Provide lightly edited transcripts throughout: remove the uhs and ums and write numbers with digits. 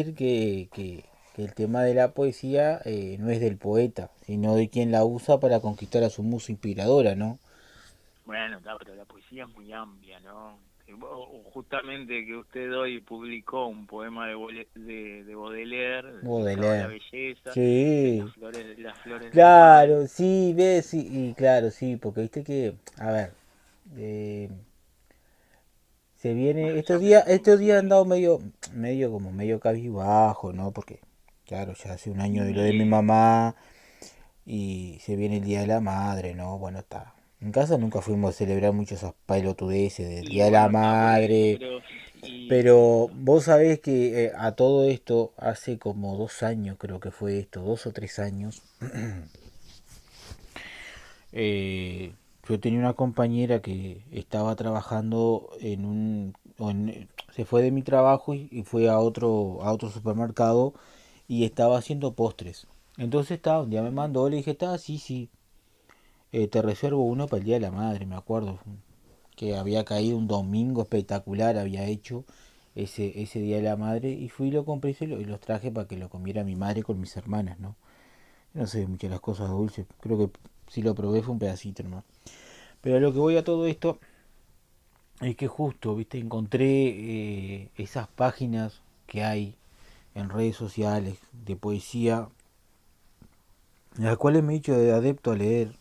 decir que el tema de la poesía no es del poeta, sino de quien la usa para conquistar a su musa inspiradora, ¿no? Bueno, claro, pero la poesía es muy amplia, ¿no? Justamente que usted hoy publicó un poema de Baudelaire dedicado a la Baudelaire. belleza, de Sí, las flores del mal. claro, sí, ves, sí, y claro, sí, porque viste que, a ver, eh, se viene, Bueno, ya me supongo, estos días sí. han dado medio como medio cabizbajo, ¿no? Porque, claro, ya hace un año de lo de mi Y, mamá y se viene el Día de la Madre, ¿no? Bueno, está. En casa nunca fuimos a celebrar mucho esas pelotudeces del y Día de la bueno, está por eso, Madre, pero y pero vos sabés que a todo esto, hace como 2 años creo que fue esto, 2 o 3 años, eh, yo tenía una compañera que estaba trabajando se fue de mi trabajo y fue a otro supermercado y estaba haciendo postres. Entonces estaba, un día me mandó, le dije, está, sí, sí, te reservo uno para el Día de la Madre, me acuerdo, que había caído un domingo espectacular, había hecho ese Día de la Madre y fui y lo compré y los traje para que lo comiera mi madre con mis hermanas, ¿no? No sé muchas las cosas dulces, creo que si lo probé fue un pedacito nomás. Pero a lo que voy a todo esto es que justo, viste, encontré esas páginas que hay en redes sociales de poesía, las cuales me he hecho de adepto a leer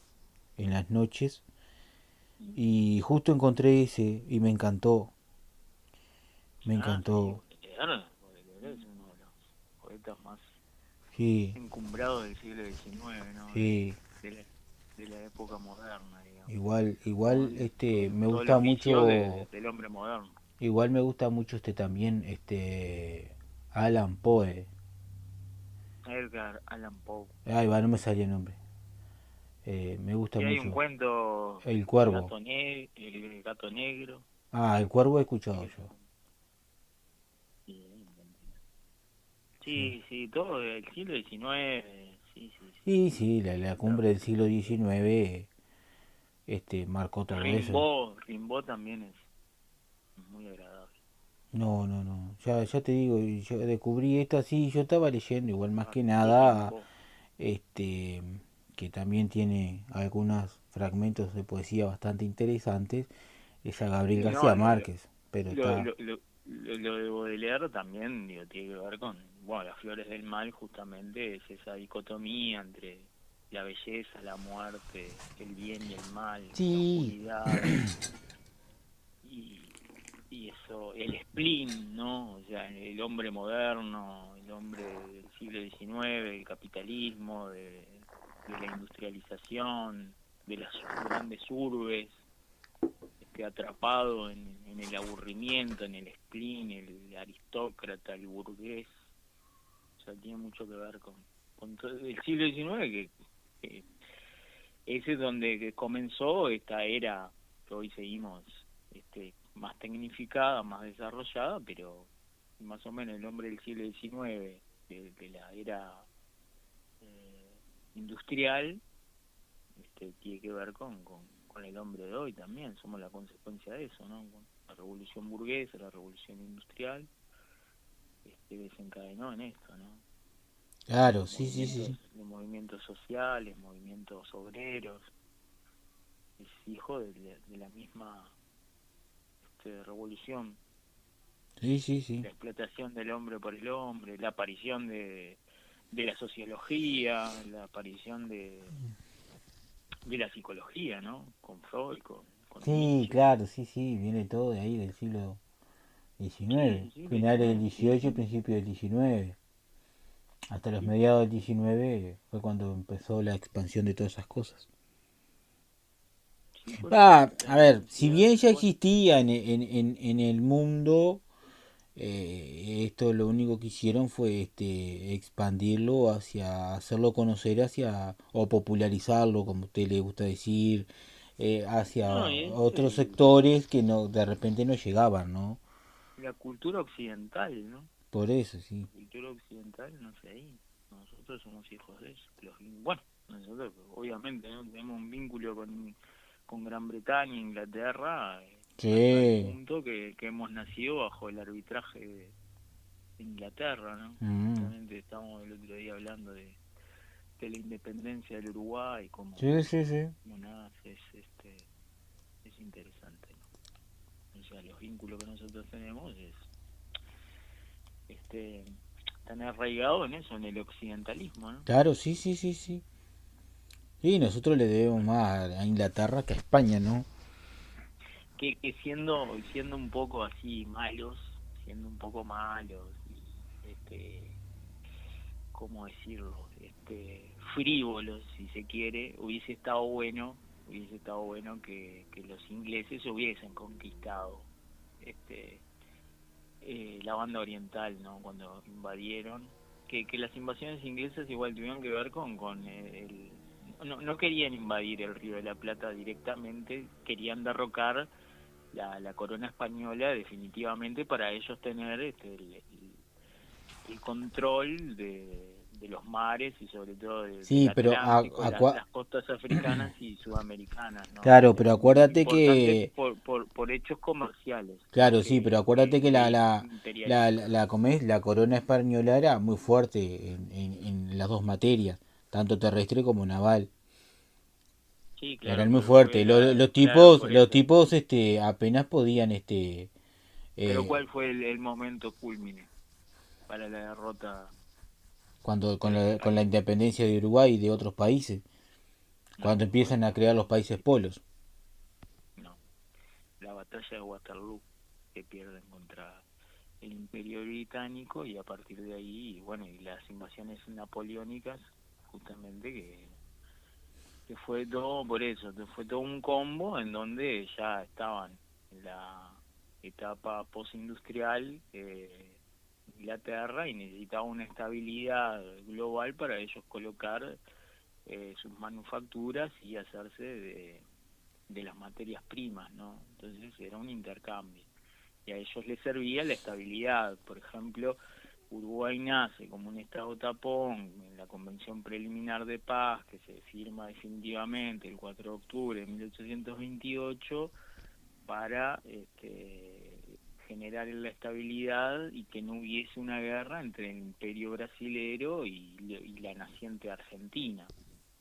en las noches y justo encontré ese y me ah, sí, encantó, Baudelaire es uno de los poetas más sí, encumbrados del siglo XIX, ¿no? sí, De la, de la época moderna, digamos, ¿no? igual me Todo el gusta oficio mucho, del hombre moderno. igual me gusta mucho también, Alan Poe, Edgar Allan Poe. ay va, no me salía el nombre, me gusta Y hay un mucho, cuento, El Cuervo, El gato negro. ah, El Cuervo he escuchado Que yo, sí, sí. sí, sí, todo el siglo XIX. Sí, sí, sí. Y sí, la La- cumbre del siglo XIX marcó todo eso. Rimbaud también es muy agradable. No, no, no. Ya te digo, yo descubrí esto así, yo estaba leyendo igual más que Arturo nada, Rimbaud. este, que también tiene algunos fragmentos de poesía bastante interesantes, es a Gabriel Sí, no, García Márquez, pero lo, está, lo, lo, lo de Baudelaire también, digo, tiene que ver con, bueno, las flores del mal justamente es esa dicotomía entre la belleza, la muerte, el bien y el mal, la sí, oscuridad y, y eso, el spleen, ¿no? O sea, el hombre moderno, el hombre del siglo XIX, el capitalismo, de la industrialización, de las grandes urbes, atrapado en el aburrimiento, en el spleen, el aristócrata, el burgués. O sea, tiene mucho que ver con todo el siglo XIX, que ese es donde que comenzó esta era que hoy seguimos más tecnificada, más desarrollada, pero más o menos el hombre del siglo XIX, de la era industrial, tiene que ver con el hombre de hoy también, somos la consecuencia de eso, ¿no? Con la revolución burguesa, la revolución industrial, desencadenó en esto, ¿no? claro, sí, sí, sí. De movimientos sociales, movimientos obreros, es hijo de la misma revolución, Sí, sí, sí. la explotación del hombre por el hombre, la aparición de la sociología, la aparición de la psicología, ¿no? Con Freud, con Sí, Nietzsche. claro, sí, sí, viene todo de ahí del siglo XIX, Sí, sí, le finales del 19, sí, 18 y sí. principios del 19. Hasta los Sí, mediados del 19 fue cuando empezó la expansión de todas esas cosas. sí, por eso Ah, a la ver, si necesidad, bien ya bueno, existía en el mundo, esto lo único que hicieron fue expandirlo hacia hacerlo conocer hacia o popularizarlo, como a usted le gusta decir, hacia no, y es otros sectores que no de repente no llegaban, ¿no? la cultura occidental, ¿no? Por eso, sí. La cultura occidental no sé ahí. Nosotros somos hijos de eso. Bueno, nosotros obviamente ¿no? Tenemos un vínculo con Gran Bretaña, Inglaterra, a tal Sí, punto que hemos nacido bajo el arbitraje Inglaterra, ¿no? Mm. Justamente estábamos el otro día hablando de la independencia del Uruguay, Sí, sí, sí. cómo nace, es interesante, ¿no? O sea, los vínculos que nosotros tenemos este, están arraigados en eso, en el occidentalismo, ¿no? Claro, sí, sí, sí, sí. Sí, nosotros le debemos más a Inglaterra que a España, ¿no? Que siendo un poco así malos, siendo un poco malos y ¿cómo decirlo? Frívolos, si se quiere, hubiese estado bueno que los ingleses hubiesen conquistado este la banda oriental, ¿no? Cuando invadieron, que las invasiones inglesas igual tuvieron que ver con no querían invadir el Río de la Plata directamente, querían derrocar la corona española definitivamente para ellos tener el control de los mares y sobre todo del Sí, pero Atlántico, las costas africanas y sudamericanas, ¿no? claro, pero acuérdate Importantes que por hechos comerciales, no claro, sí, pero acuérdate que imperialistas. ¿cómo es? La corona española era muy fuerte en las dos materias, tanto terrestre como naval. Sí, claro, Eran muy pero fuertes. claro, por Los eso. tipos, apenas podían, Pero eh, ¿cuál fue el momento culmine para la derrota cuando de los con la españoles? independencia de Uruguay y de otros países, cuando No, empiezan a crear los países polos. no. La batalla de Waterloo, que pierden contra el Imperio Británico y a partir de ahí, bueno, y las invasiones napoleónicas, justamente que fue todo por eso, que fue todo un combo en donde ya estaban en la etapa postindustrial Inglaterra y necesitaba una estabilidad global para ellos colocar sus manufacturas y hacerse de las materias primas, ¿no? Entonces era un intercambio y a ellos les servía la estabilidad. Por ejemplo, Uruguay nace como un estado tapón en la Convención Preliminar de Paz que se firma definitivamente el 4 de octubre de 1828 para generar la estabilidad y que no hubiese una guerra entre el imperio brasilero y la naciente Argentina.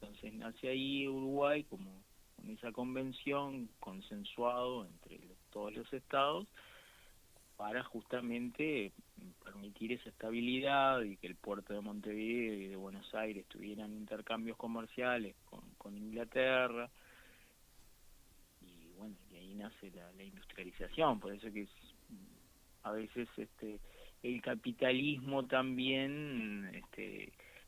Entonces nace ahí Uruguay como con esa convención consensuado entre todos los estados para justamente permitir esa estabilidad y que el puerto de Montevideo y de Buenos Aires tuvieran intercambios comerciales con Inglaterra y bueno, y ahí nace la industrialización, por eso que a veces el capitalismo también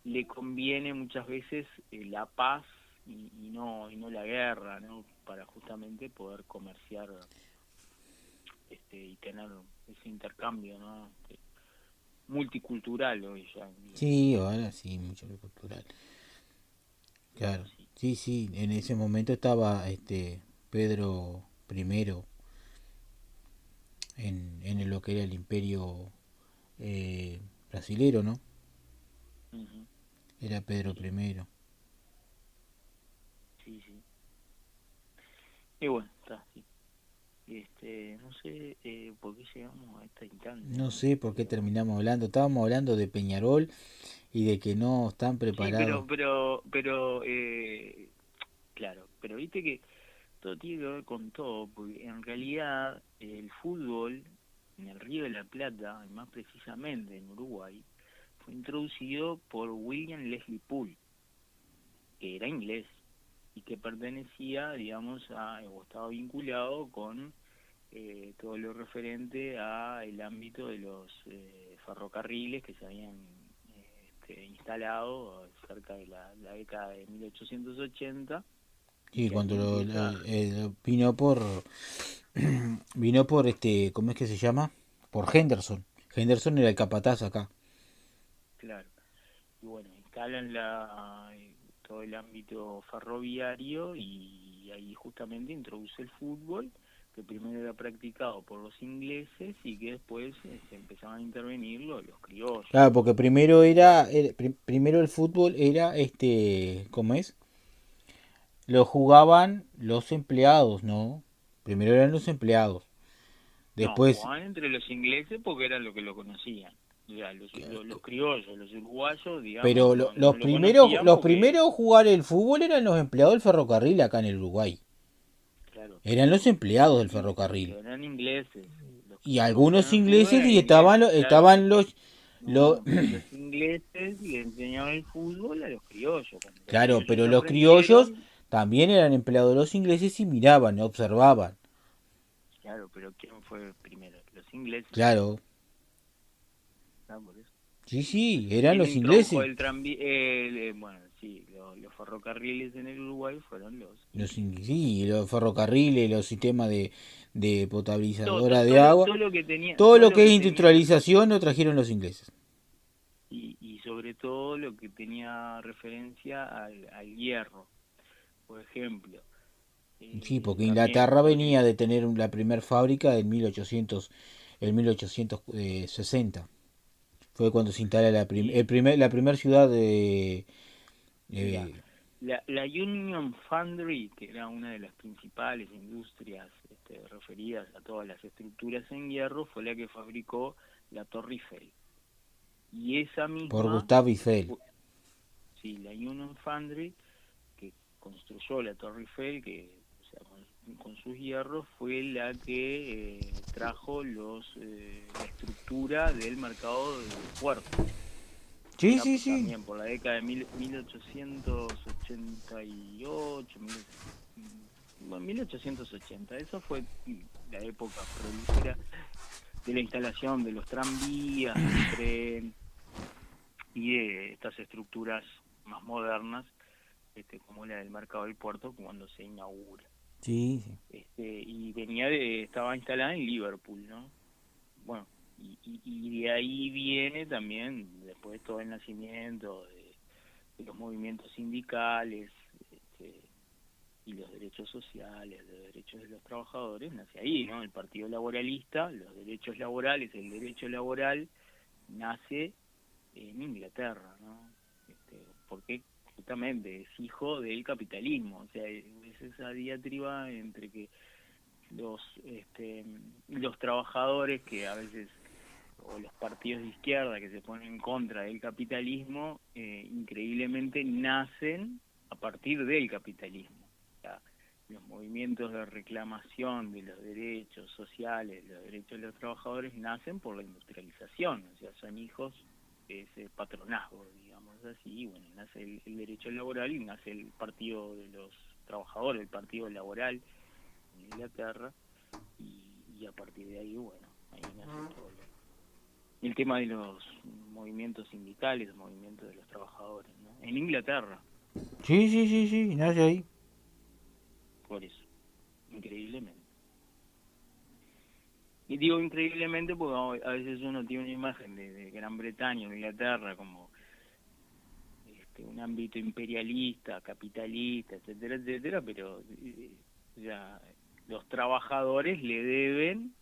le conviene muchas veces la paz y no la guerra, ¿no? Para justamente poder comerciar y tener ese intercambio, ¿no? Multicultural hoy ya en día. Sí, ahora sí, mucho lo cultural. Pero Claro. sí. Sí, sí, en ese momento estaba Pedro primero en lo que era el imperio brasilero, ¿no? Ujú. Era Pedro Sí, primero. sí, sí. Y bueno, está, sí. No sé por qué llegamos a esta instancia, No ¿no? sé por qué Pero terminamos hablando. Estábamos hablando de Peñarol y de que no están sí, preparados. claro, pero viste que todo tiene que ver con todo, porque en realidad el fútbol en el Río de la Plata, y más precisamente en Uruguay, fue introducido por William Leslie Poole, que era inglés y que pertenecía, digamos, o estaba vinculado con todo lo referente a el ámbito de los ferrocarriles que se habían instalado cerca de la década de 1880 y Y que ahí cuando empieza, vino por ¿cómo es que se llama? Por Henderson. Henderson era el capataz acá. claro, y bueno, instalan todo el ámbito ferroviario y ahí justamente introduce el fútbol que primero era practicado por los ingleses y que después se empezaban a intervenir los criollos. Claro, porque primero Igual, primero el fútbol era ¿cómo es? Lo jugaban los empleados, ¿no? Primero eran los empleados. no, Después, jugaban entre los ingleses porque era lo que lo conocían. Ya, los criollos, los uruguayos, digamos, Pero no lo conocían los porque, primeros a jugar el fútbol eran los empleados del ferrocarril acá en el Uruguay. claro, Eran los empleados del que ferrocarril. eran ingleses. Los Y primeros que algunos jugaron al fútbol ingleses eran y ingleses, claro. estaban los No, pero los ingleses le enseñaban el fútbol a los criollos. Cuando los claro, criollos pero los criollos aprendieron, también eran empleados de los ingleses y miraban, observaban. claro, pero ¿quién fue primero? Los ingleses. Claro, Ah, por eso. sí, Pues, sí, eran ¿quién los introdujo ingleses. el tranvía? Bueno, sí, los ferrocarriles en el Uruguay fueron los ingleses. Sí, los ferrocarriles, los sistemas de Todo, potabilizadora de agua, todo todo lo lo que es que tenía, industrialización lo trajeron los ingleses. y sobre todo lo que tenía referencia al hierro, por ejemplo. Sí, porque También Inglaterra lo que, venía de tener la primera fábrica en 1860. Fue cuando se instala sí, la primera ciudad de... mira, eh, la Union Foundry, que era una de las principales industrias referidas a todas las estructuras en hierro, fue la que fabricó la Torre Eiffel. Y esa por misma, Gustave Eiffel. fu- sí, la Union Foundry, que construyó la Torre Eiffel, que o sea, con sus hierros, fue la que trajo la estructura del mercado de puertos. Sí, Allá sí, sí. también por la década de 1888, bueno, 1880. Eso fue la época prolífera de la instalación de los tranvías, del tren y de estas estructuras más modernas, como la del mercado del puerto cuando se inaugura. Sí, sí. Y estaba instalada en Liverpool, ¿no? Bueno, y de ahí viene también después todo el nacimiento de los movimientos sindicales, y los derechos sociales, los derechos de los trabajadores, nace ahí, ¿no? El Partido Laboralista, los derechos laborales, el derecho laboral nace en Inglaterra, ¿no? Porque justamente es hijo del capitalismo, o sea, es esa diatriba entre que los trabajadores que a veces, o los partidos de izquierda que se ponen en contra del capitalismo, increíblemente nacen a partir del capitalismo. O sea, los movimientos de reclamación de los derechos sociales, los derechos de los trabajadores, nacen por la industrialización, o sea, son hijos de ese patronazgo, digamos así, y bueno, nace el derecho laboral y nace el partido de los trabajadores, el partido laboral en Inglaterra, y a partir de ahí, bueno, ahí nace todo el tema de los movimientos sindicales, los movimientos de los trabajadores, ¿no? En Inglaterra, Sí, sí, sí, sí, nace ahí. por eso, increíblemente. Y digo increíblemente porque a veces uno tiene una imagen de Gran Bretaña o Inglaterra como un ámbito imperialista, capitalista, etcétera, etcétera, pero ya los trabajadores le deben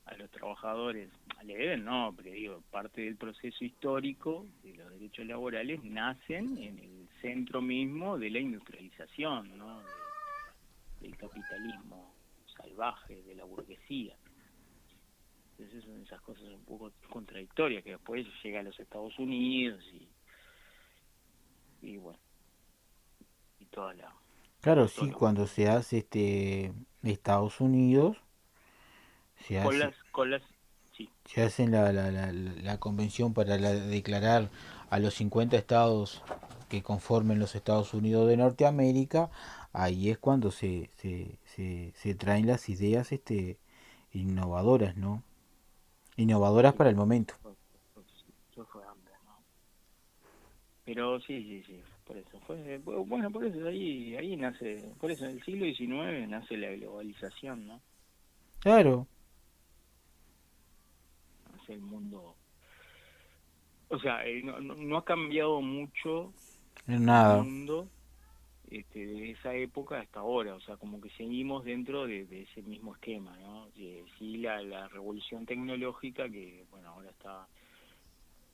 a los trabajadores, le deben no, pero digo, parte del proceso histórico de los derechos laborales nacen en el centro mismo de la industrialización, ¿no? Del capitalismo salvaje, de la burguesía. Entonces son esas cosas un poco contradictorias que después llega a los Estados Unidos y bueno, y Claro, todo sí, lo cuando se hace Estados Unidos, se hace, con las, sí, se hacen la convención para declarar a los 50 estados que conformen los Estados Unidos de Norteamérica, ahí es cuando se traen las ideas innovadoras, ¿no? Innovadoras sí, para el momento. eso fue hambre, ¿no? Pero sí, sí, sí, por eso fue, bueno, por eso ahí nace, por eso en el siglo XIX nace la globalización, ¿no? Claro, Nace el mundo, o sea, no ha cambiado mucho el nada. mundo de esa época hasta ahora, o sea, como que seguimos dentro de ese mismo esquema, ¿no? Sí, la revolución tecnológica que, bueno, ahora está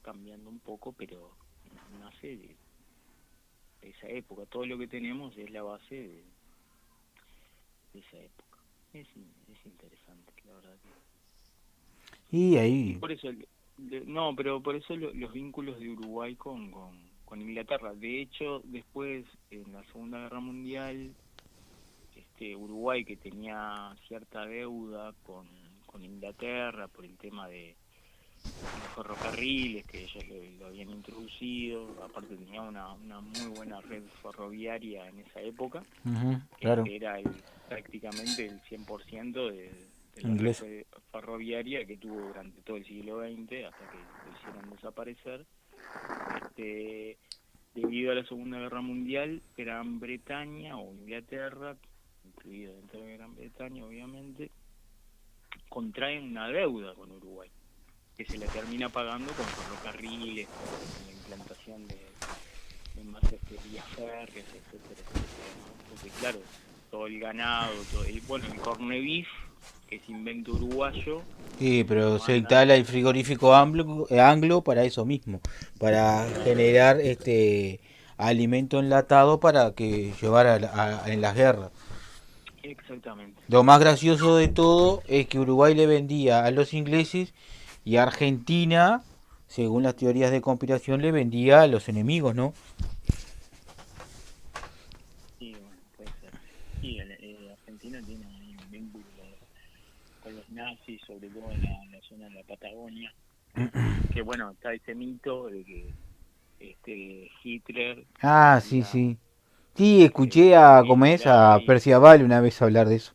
cambiando un poco, pero nace de esa época. Todo lo que tenemos es la base de esa época. Es interesante, la verdad. Y Y ahí, por eso No, pero por eso los vínculos de Uruguay con Inglaterra. De hecho, después, en la Segunda Guerra Mundial, Uruguay, que tenía cierta deuda con Inglaterra por el tema de los ferrocarriles, que ellos lo habían introducido, aparte tenía una muy buena red ferroviaria en esa época, Ujú, claro, era prácticamente el 100% de la red inglés. ferroviaria que tuvo durante todo el siglo XX hasta que lo hicieron desaparecer. Debido a la Segunda Guerra Mundial, Gran Bretaña o Inglaterra, incluido dentro de Gran Bretaña obviamente, contraen una deuda con Uruguay, que se la termina pagando con ferrocarriles, con la implantación de más vías férreas, etcétera, etcétera, ¿no? Porque claro, todo el ganado, bueno, el corned beef, que es invento uruguayo, Sí, lo pero se mandan instala el frigorífico anglo para eso mismo, para claro, generar alimento enlatado para que llevar en las guerras. exactamente. Lo más gracioso de todo es que Uruguay le vendía a los ingleses y Argentina, según las teorías de conspiración, le vendía a los enemigos, ¿no? Sí, bueno, puede ser. Sí, Argentina tiene ahí un vínculo con los nazis, sobre todo en la zona de la Patagonia, que bueno, está ese mito de que Hitler Ah, sí, había sí. Sí, escuché se a, había ¿cómo es? instalado A ahí. Perciabal una vez hablar de eso.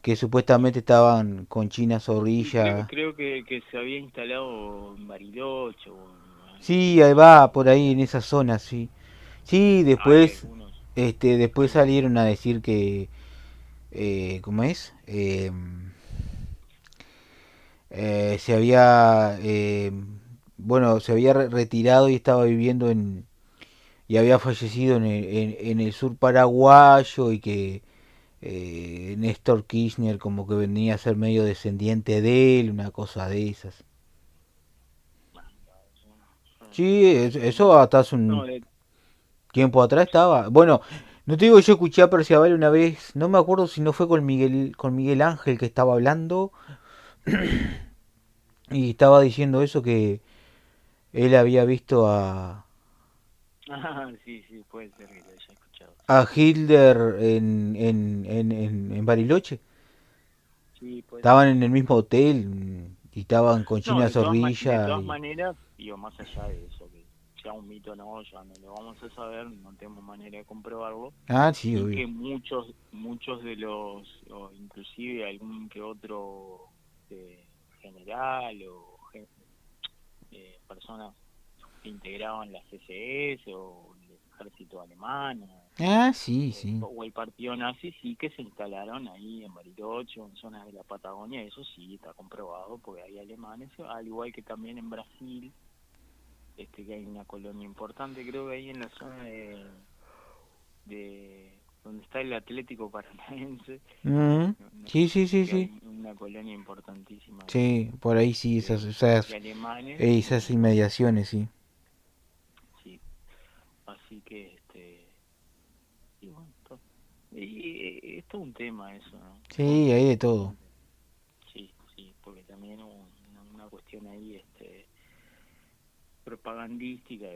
Que supuestamente estaban con China Sí, creo, Zorrilla. creo que se había instalado en Bariloche o Sí, ahí en va, por alguna ahí en zona. esa zona, sí. Sí, Hay después, algunos, después sí, salieron a decir que, ¿cómo es? Se había, bueno, se había retirado y estaba viviendo y había fallecido en el sur paraguayo y que Néstor Kirchner como que venía a ser medio descendiente de él, una cosa de esas. bueno, son Sí, eso hasta hace no, un tiempo atrás estaba. Bueno, no te digo, yo escuché a Perciabal una vez, no me acuerdo si no fue con Miguel Ángel que estaba hablando y estaba diciendo eso que él había visto sí, sí, puede ser que lo haya escuchado, sí, a Hitler en Bariloche. sí, puede ser. Estaban en el mismo hotel y estaban con No, China de Zorrilla todas y... maneras, digo, más allá de eso, que sea un mito o no, ya no lo vamos a saber, no tenemos manera de comprobarlo. Ah, sí, Sí obvio. que muchos de los, o inclusive algún que otro general o personas que integraban la CSS o el ejército alemán Ah, sí, sí. o el partido nazi, sí que se instalaron ahí en Bariloche o en zonas de la Patagonia, eso sí está comprobado porque hay alemanes, al igual que también en Brasil, que hay una colonia importante, creo que ahí en la zona de donde está el Atlético Paranaense, Mm, sí, sí, sí, que sí. hay una colonia importantísima Sí, por ahí sí, de alemanes esas y inmediaciones, sí. sí, así que y bueno, es todo un tema eso, ¿no? Sí, hay Porque de todo. sí, sí, porque también hubo una cuestión ahí propagandística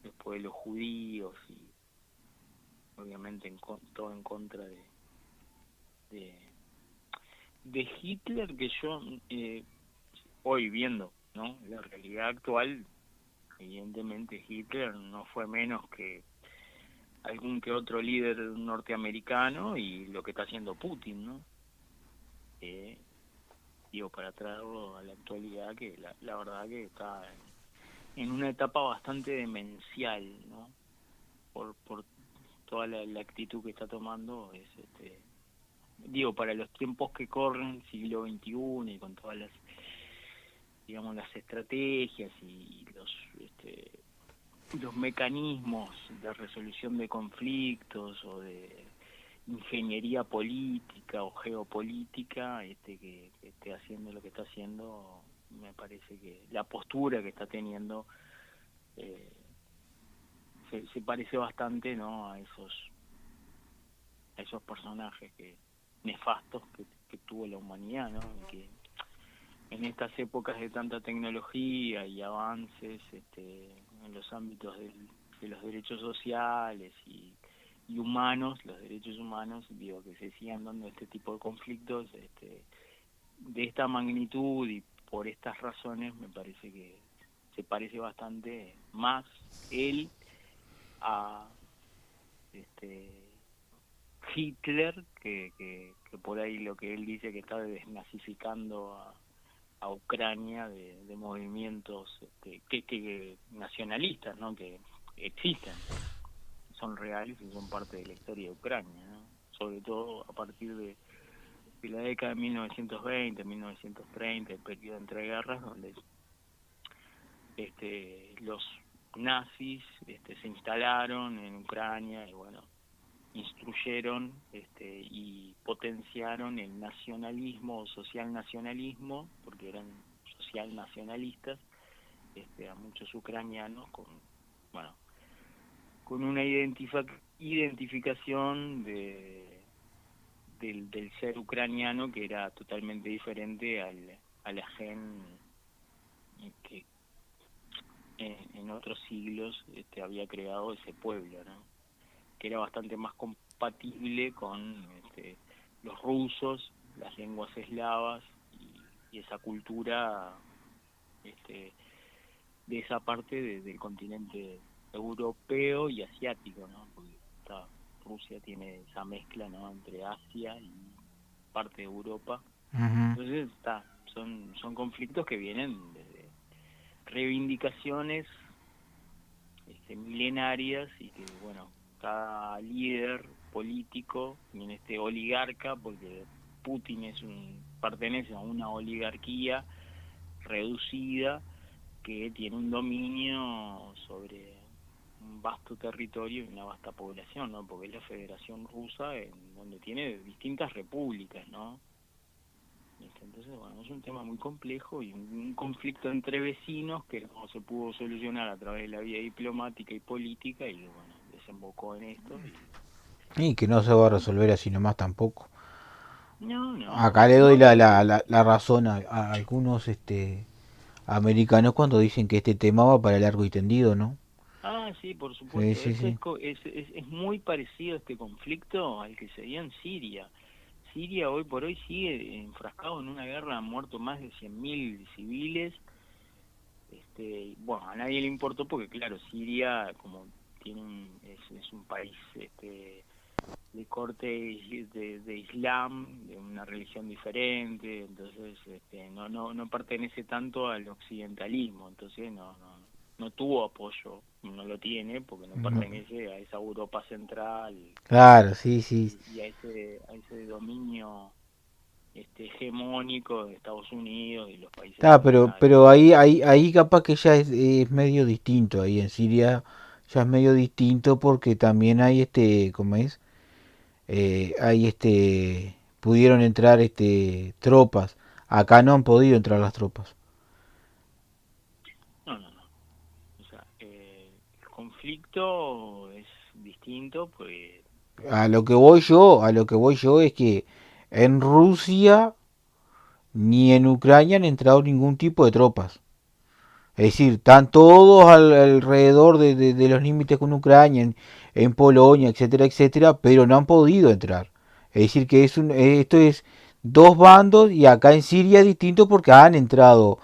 después de los judíos y obviamente todo en contra de, de Hitler, que yo hoy viendo, ¿no? La realidad actual, evidentemente Hitler no fue menos que algún que otro líder norteamericano y lo que está haciendo Putin, ¿no? Eh, Digo, para traerlo a la actualidad, que la verdad que está en una etapa bastante demencial, ¿no? Por toda la actitud que está tomando, digo, para los tiempos que corren, siglo XXI, y con todas las, digamos, las estrategias y los mecanismos de resolución de conflictos o de ingeniería política o geopolítica, que esté haciendo lo que está haciendo, me parece que la postura que está teniendo eh, se parece bastante, ¿no? A esos personajes nefastos que tuvo la humanidad, ¿no? Y que en estas épocas de tanta tecnología y avances en los ámbitos de los derechos sociales y humanos, los derechos humanos, digo, que se sigan dando este tipo de conflictos de esta magnitud y por estas razones, me parece que se parece bastante más él a este Hitler que por ahí lo que él dice que está desnazificando a Ucrania de movimientos que nacionalistas, ¿no? Que existen, son reales y son parte de la historia de Ucrania, ¿no? Sobre todo a partir de la década de 1920, 1930, el periodo entre guerras, donde los nazis se instalaron en Ucrania y bueno, instruyeron y potenciaron el nacionalismo o social nacionalismo, porque eran social nacionalistas, a muchos ucranianos bueno, con una identificación del ser ucraniano que era totalmente diferente al ajén que en otros siglos había creado ese pueblo, ¿no? Que era bastante más compatible con los rusos, las lenguas eslavas y esa cultura de esa parte del continente europeo y asiático, ¿no? Porque Rusia tiene esa mezcla, ¿no? Entre Asia y parte de Europa. Ujú. Entonces son conflictos que vienen desde reivindicaciones milenarias y que, bueno, cada líder político, y en oligarca, porque Putin pertenece a una oligarquía reducida que tiene un dominio sobre un vasto territorio y una vasta población, ¿no? Porque es la Federación Rusa, en donde tiene distintas repúblicas, ¿no? Entonces, bueno, es un tema muy complejo y un conflicto entre vecinos que no se pudo solucionar a través de la vía diplomática y política y, bueno, desembocó en esto Y que no se va a resolver así nomás tampoco. no, Acá le doy no, la razón a algunos americanos cuando dicen que este tema va para largo y tendido, ¿no? sí, por Sí, supuesto, sí, esto sí. es muy parecido este conflicto al que se dio en Siria. Siria hoy por hoy sigue enfrascado en una guerra, han muerto más de 100.000 civiles. Bueno, a nadie le importó porque, claro, Siria, como es un país de corte de Islam, de una religión diferente, entonces no pertenece tanto al occidentalismo, entonces no tuvo apoyo, no lo tiene porque no No, pertenece a esa Europa central claro, sí, sí. y a ese dominio hegemónico de Estados Unidos y los países orientales. Pero ahí capaz que ya es medio distinto, ahí en Siria ya es medio distinto porque también hay ¿cómo es? Hay pudieron entrar tropas. Acá no han podido entrar las tropas. No. O sea, el conflicto es distinto, pues. A lo que voy yo es que en Rusia ni en Ucrania han entrado ningún tipo de tropas. Es decir, están todos alrededor de los límites con Ucrania, en Polonia, etcétera, etcétera, pero no han podido entrar. Es decir, que esto es dos bandos y acá en Siria es distinto porque han entrado,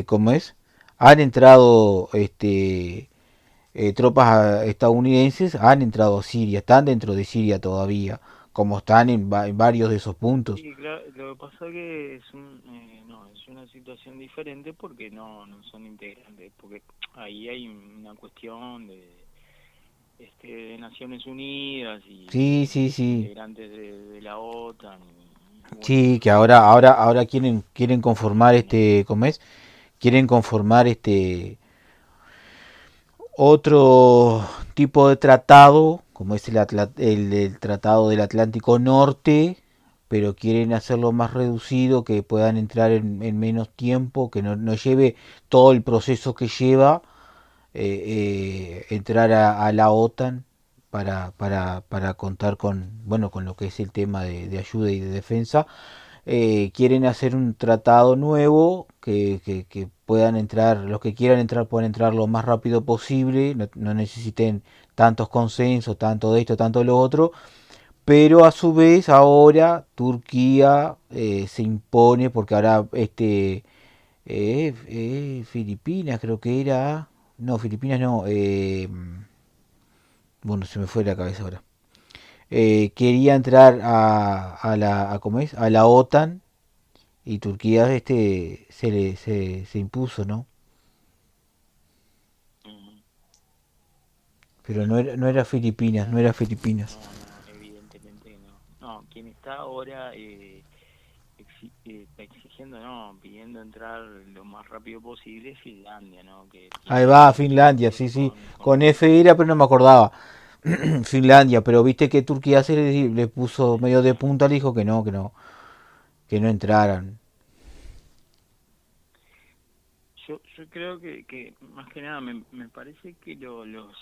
¿cómo es? Han entrado, tropas estadounidenses, han entrado a Siria, están dentro de Siria todavía, como están en varios de esos puntos. Sí, claro, lo que pasa que no, es una situación diferente porque no son integrantes, porque ahí hay una cuestión de Naciones Unidas Sí, y sí, sí. integrantes de la OTAN y bueno, Sí, que ahora quieren conformar ¿cómo es? Quieren conformar otro tipo de tratado, como es el Tratado del Atlántico Norte, pero quieren hacerlo más reducido, que puedan entrar en menos tiempo, que no lleve todo el proceso que lleva entrar a la OTAN para contar con, bueno, con lo que es el tema de ayuda y de defensa. quieren hacer un tratado nuevo que puedan entrar, los que quieran entrar puedan entrar lo más rápido posible, no necesiten tantos consensos, tanto de esto, tanto de lo otro, pero a su vez ahora Turquía se impone porque ahora Filipinas creo que era, no, Filipinas no, bueno, se me fue la cabeza ahora. Quería entrar ¿cómo es? A la OTAN y Turquía se impuso, ¿no? Ujú. Pero Sí, no era no, Filipinas, no Turquía, era Filipinas. no, no, evidentemente que no. No, quien está ahora está exigiendo, no, pidiendo entrar lo más rápido posible es Finlandia, ¿no? Que Ahí tiene va, Finlandia, relaciones sí, sí. con Con F Rusia. era, pero no me acordaba. Finlandia, pero viste que Turquía le puso Sí. medio de punta, le dijo que no entraran. Yo creo que más que nada me parece que los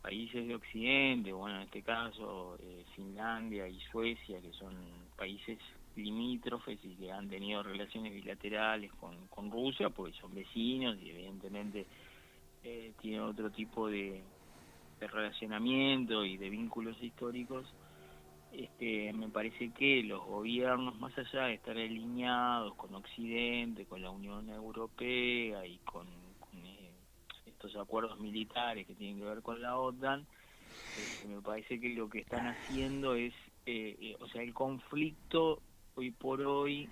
países de Occidente, bueno, en este caso Finlandia y Suecia, que son países limítrofes y que han tenido relaciones bilaterales con Rusia, porque son vecinos y evidentemente tienen otro tipo de relacionamiento y de vínculos históricos. Me parece que los gobiernos, más allá de estar alineados con Occidente, con la Unión Europea y con estos acuerdos militares que tienen que ver con la OTAN, me parece que lo que están haciendo es, o sea, el conflicto hoy por hoy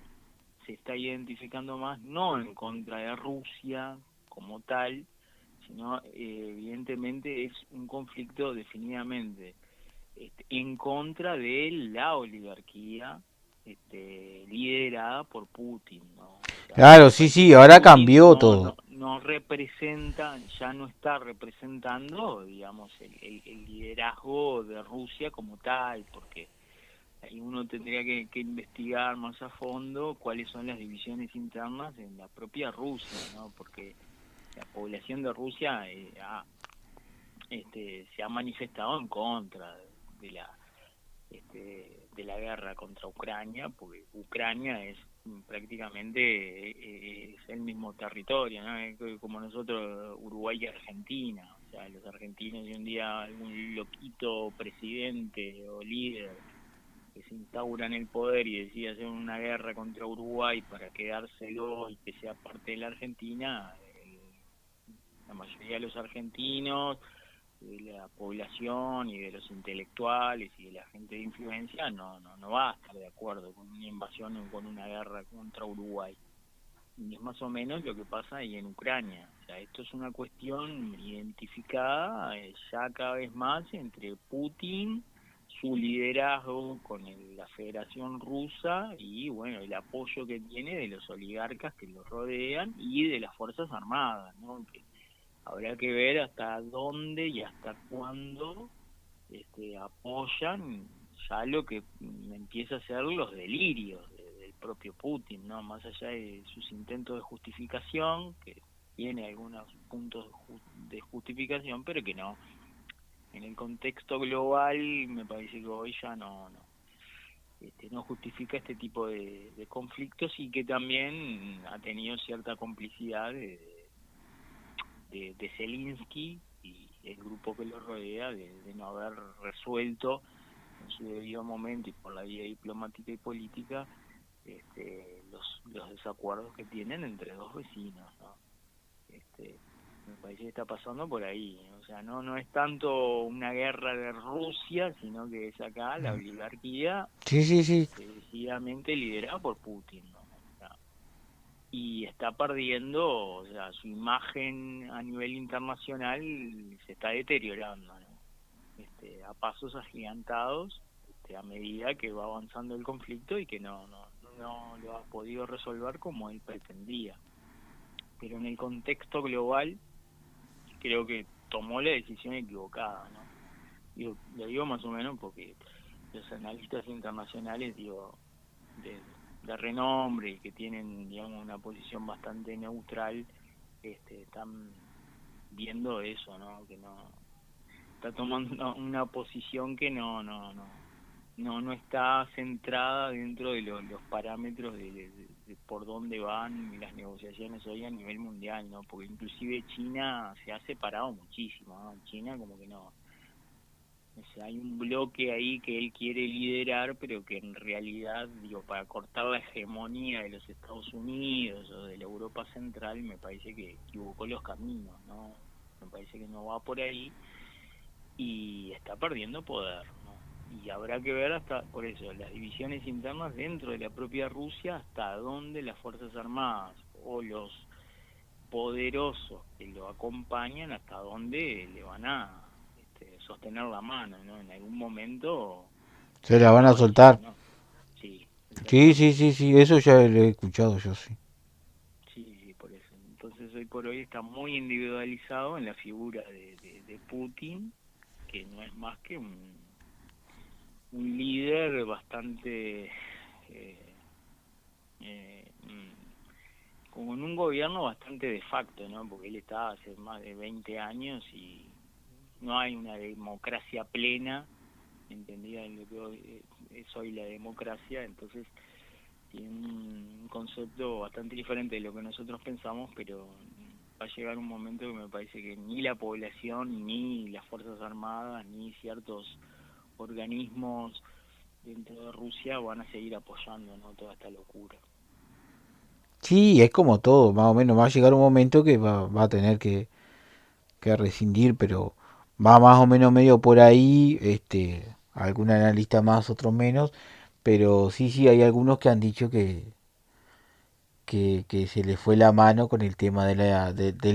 se está identificando más no en contra de Rusia como tal, sino evidentemente es un conflicto definidamente en contra de la oligarquía liderada por Putin, ¿no? O sea, Claro, me sí, parece sí, que ahora Putin cambió todo. no representa, ya no está representando, digamos, el liderazgo de Rusia como tal, porque ahí uno tendría que investigar más a fondo cuáles son las divisiones internas en la propia Rusia, ¿no? Porque la población de Rusia se ha manifestado en contra de de la guerra contra Ucrania, porque Ucrania es prácticamente es el mismo territorio, ¿no? Es como nosotros, Uruguay y Argentina. O sea, los argentinos, y un día algún loquito presidente o líder que se instaura en el poder y decide hacer una guerra contra Uruguay para quedárselo y que sea parte de la Argentina, la mayoría de los argentinos, de la población y de los intelectuales y de la gente de influencia no va a estar de acuerdo con una invasión o con una guerra contra Uruguay. Y es más o menos lo que pasa ahí en Ucrania. O sea, esto es una cuestión identificada ya cada vez más entre Putin, su liderazgo con la Federación Rusa y, bueno, el apoyo que tiene de los oligarcas que lo rodean y de las Fuerzas Armadas, ¿no? Que habrá que ver hasta dónde y hasta cuándo apoyan ya lo que empieza a ser los delirios del propio Putin, ¿no? Más allá de sus intentos de justificación, que tiene algunos puntos de justificación, pero que no. En el contexto global me parece que hoy ya no justifica este tipo de conflictos y que también ha tenido cierta complicidad de Zelensky y el grupo que lo rodea de no haber resuelto en su debido momento y por la vía diplomática y política los desacuerdos que tienen entre dos vecinos, ¿no? Este, Me parece que está pasando por ahí, o sea, no es tanto una guerra de Rusia, sino que es acá la oligarquía Sí, sí, sí. decididamente liderada por Putin, ¿no? O sea, y está perdiendo, o sea, su imagen a nivel internacional se está deteriorando, ¿no? A pasos agigantados, a medida que va avanzando el conflicto y que no lo ha podido resolver como él pretendía. Pero en el contexto global creo que tomó la decisión equivocada, ¿no? Lo digo más o menos porque los analistas internacionales, digo, de renombre y que tienen, digamos, una posición bastante neutral, están viendo eso, ¿no? Que no está tomando una posición que no está centrada dentro de los parámetros de por dónde van las negociaciones hoy a nivel mundial, ¿no? Porque inclusive China se ha separado muchísimo, ¿no? China como que no, o sea, hay un bloque ahí que él quiere liderar, pero que en realidad, digo, para cortar la hegemonía de los Estados Unidos o de la Europa Central, me parece que equivocó los caminos, ¿no? Me parece que no va por ahí y está perdiendo poder, ¿no? Y habrá que ver hasta, por eso, las divisiones internas dentro de la propia Rusia, hasta dónde las Fuerzas Armadas o los poderosos que lo acompañan, hasta dónde le van a sostener la mano, ¿no? En algún momento Se la van no a va a decir que soltar. no. Sí, Sí, sí, exactamente. sí, sí, eso ya lo he escuchado yo, sí. Sí, sí, por eso. Entonces hoy por hoy está muy individualizado en la figura de Putin, que no es más que un líder bastante eh, con un gobierno bastante de facto, ¿no? Porque él está hace más de 20 años y no hay una democracia plena, entendida en lo que hoy es hoy la democracia, entonces tiene un concepto bastante diferente de lo que nosotros pensamos, pero va a llegar un momento que me parece que ni la población, ni las Fuerzas Armadas, ni ciertos organismos dentro de Rusia van a seguir apoyando, ¿no?, toda esta locura. Sí, es como todo, más o menos. Va a llegar un momento que va a tener que rescindir, pero va más o menos medio por ahí. Algún analista más, otros menos. Pero sí, sí, hay algunos que han dicho que se le fue la mano con el tema de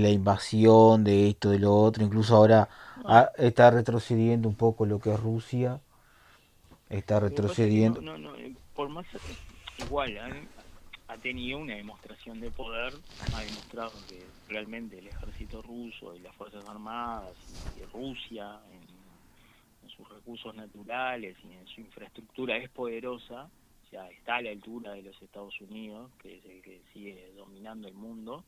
la invasión, de esto, de lo otro. Incluso ahora No, está retrocediendo un poco lo que es Rusia. Está lo que pasa es que retrocediendo. por más, igual, ha tenido una demostración de poder, ha demostrado que realmente el ejército ruso y las Fuerzas Armadas y Rusia en sus recursos naturales y en su infraestructura es poderosa, o sea, está a la altura de los Estados Unidos, que es el que sigue dominando el mundo,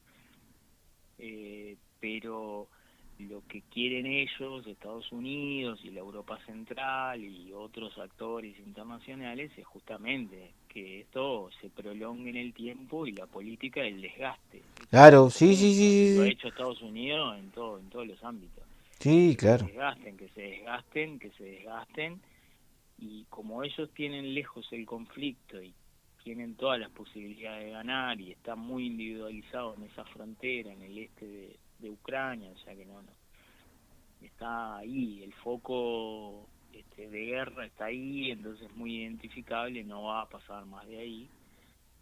pero lo que quieren ellos, Estados Unidos y la Europa Central y otros actores internacionales, es justamente que esto se prolongue en el tiempo y la política del desgaste. Esto es Claro, muy sí, sí, común, ¿no? Y sí, lo ha sí. hecho Estados Unidos en todos los ámbitos. Sí, Que se claro. desgasten, que se desgasten, que se desgasten, y como ellos tienen lejos el conflicto y tienen todas las posibilidades de ganar y está muy individualizado en esa frontera, en el este de Ucrania, o sea que no, está ahí, el foco de guerra está ahí, entonces muy identificable, no va a pasar más de ahí.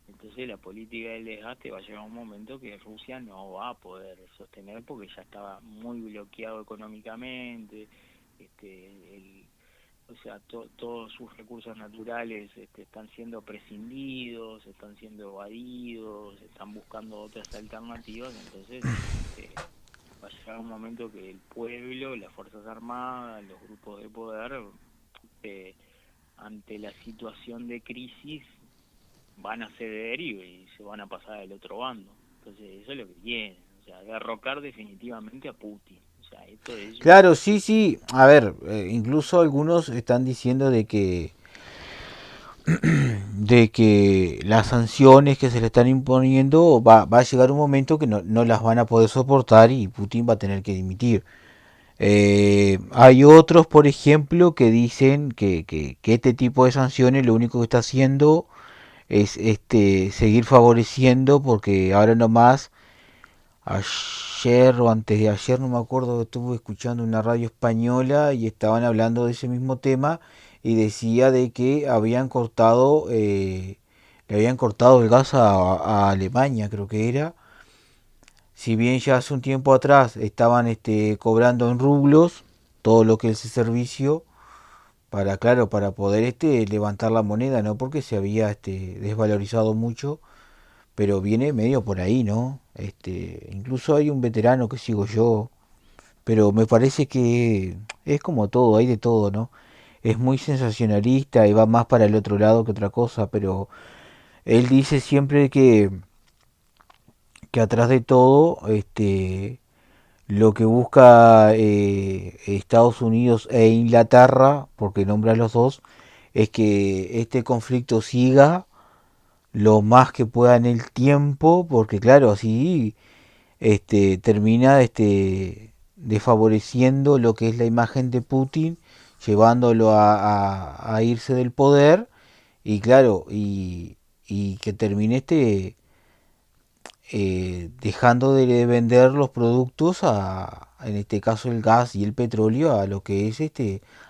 Entonces la política del desgaste va a llegar un momento que Rusia no va a poder sostener porque ya estaba muy bloqueado económicamente, o sea, todos sus recursos naturales están siendo prescindidos, están siendo evadidos, están buscando otras alternativas, entonces va a llegar un momento que el pueblo, las Fuerzas Armadas, los grupos de poder, eh, ante la situación de crisis, van a ceder y se van a pasar al otro bando. Entonces eso es lo que quieren, o sea, derrocar definitivamente a Putin. O sea, esto es Claro, sí, sí. A ver, incluso algunos están diciendo de que las sanciones que se le están imponiendo va a llegar un momento que no las van a poder soportar y Putin va a tener que dimitir. Hay otros, por ejemplo, que dicen que este tipo de sanciones lo único que está haciendo es seguir favoreciendo porque ahora nomás ayer o antes de ayer, no me acuerdo, estuve escuchando una radio española y estaban hablando de ese mismo tema y decía de que le habían cortado el gas a Alemania, creo que era. Si bien ya hace un tiempo atrás estaban cobrando en rublos todo lo que es el servicio para, claro, para poder levantar la moneda, ¿no? Porque se había desvalorizado mucho, pero viene medio por ahí, ¿no? Incluso hay un veterano que sigo yo, pero me parece que es como todo, hay de todo, ¿no? Es muy sensacionalista y va más para el otro lado que otra cosa, pero él dice siempre que atrás de todo, lo que busca Estados Unidos e Inglaterra, porque nombra a los dos, es que este conflicto siga lo más que pueda en el tiempo, porque claro, así termina desfavoreciendo lo que es la imagen de Putin, llevándolo a irse del poder y claro, y que termine dejando de vender los productos en este caso el gas y el petróleo a lo que es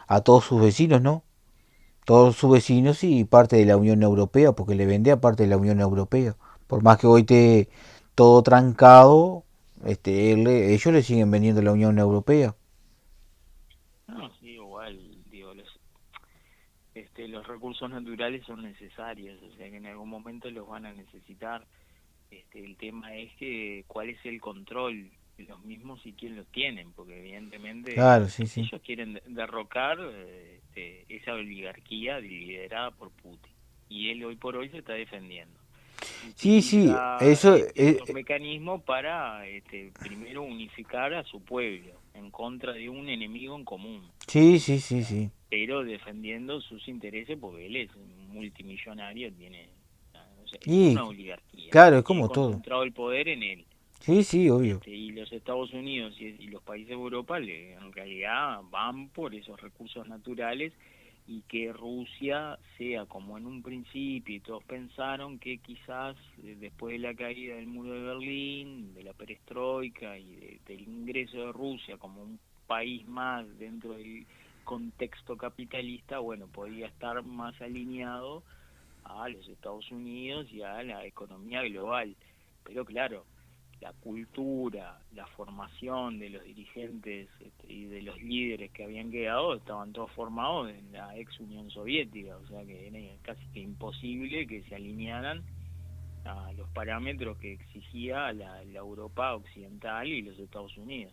a todos sus vecinos, ¿no? Todos sus vecinos y parte de la Unión Europea, porque le vende a parte de la Unión Europea. Por más que hoy esté todo trancado, ellos le siguen vendiendo a la Unión Europea. No, sí, igual, digo, los recursos naturales son necesarios, o sea que en algún momento los van a necesitar. El tema es que cuál es el control de los mismos y quién los tienen, porque evidentemente Claro, sí, sí. ellos quieren derrocar esa oligarquía liderada por Putin. Y él hoy por hoy se está defendiendo. Sí, sí, Utiliza eso, estos mecanismos para primero unificar a su pueblo en contra de un enemigo en común, sí, sí, sí, sí. pero defendiendo sus intereses porque él es un multimillonario, tiene, o sea, es Y una oligarquía claro, y es tiene como todo. concentrado el poder en él. Sí, sí, obvio. Y los Estados Unidos y los países de Europa en realidad van por esos recursos naturales y que Rusia sea como en un principio y todos pensaron que quizás después de la caída del muro de Berlín, de la perestroika y del ingreso de Rusia como un país más dentro del contexto capitalista, bueno, podía estar más alineado a los Estados Unidos y a la economía global. Pero claro, la cultura, la formación de los dirigentes y de los líderes que habían quedado estaban todos formados en la ex Unión Soviética, o sea que era casi que imposible que se alinearan a los parámetros que exigía la Europa occidental y los Estados Unidos.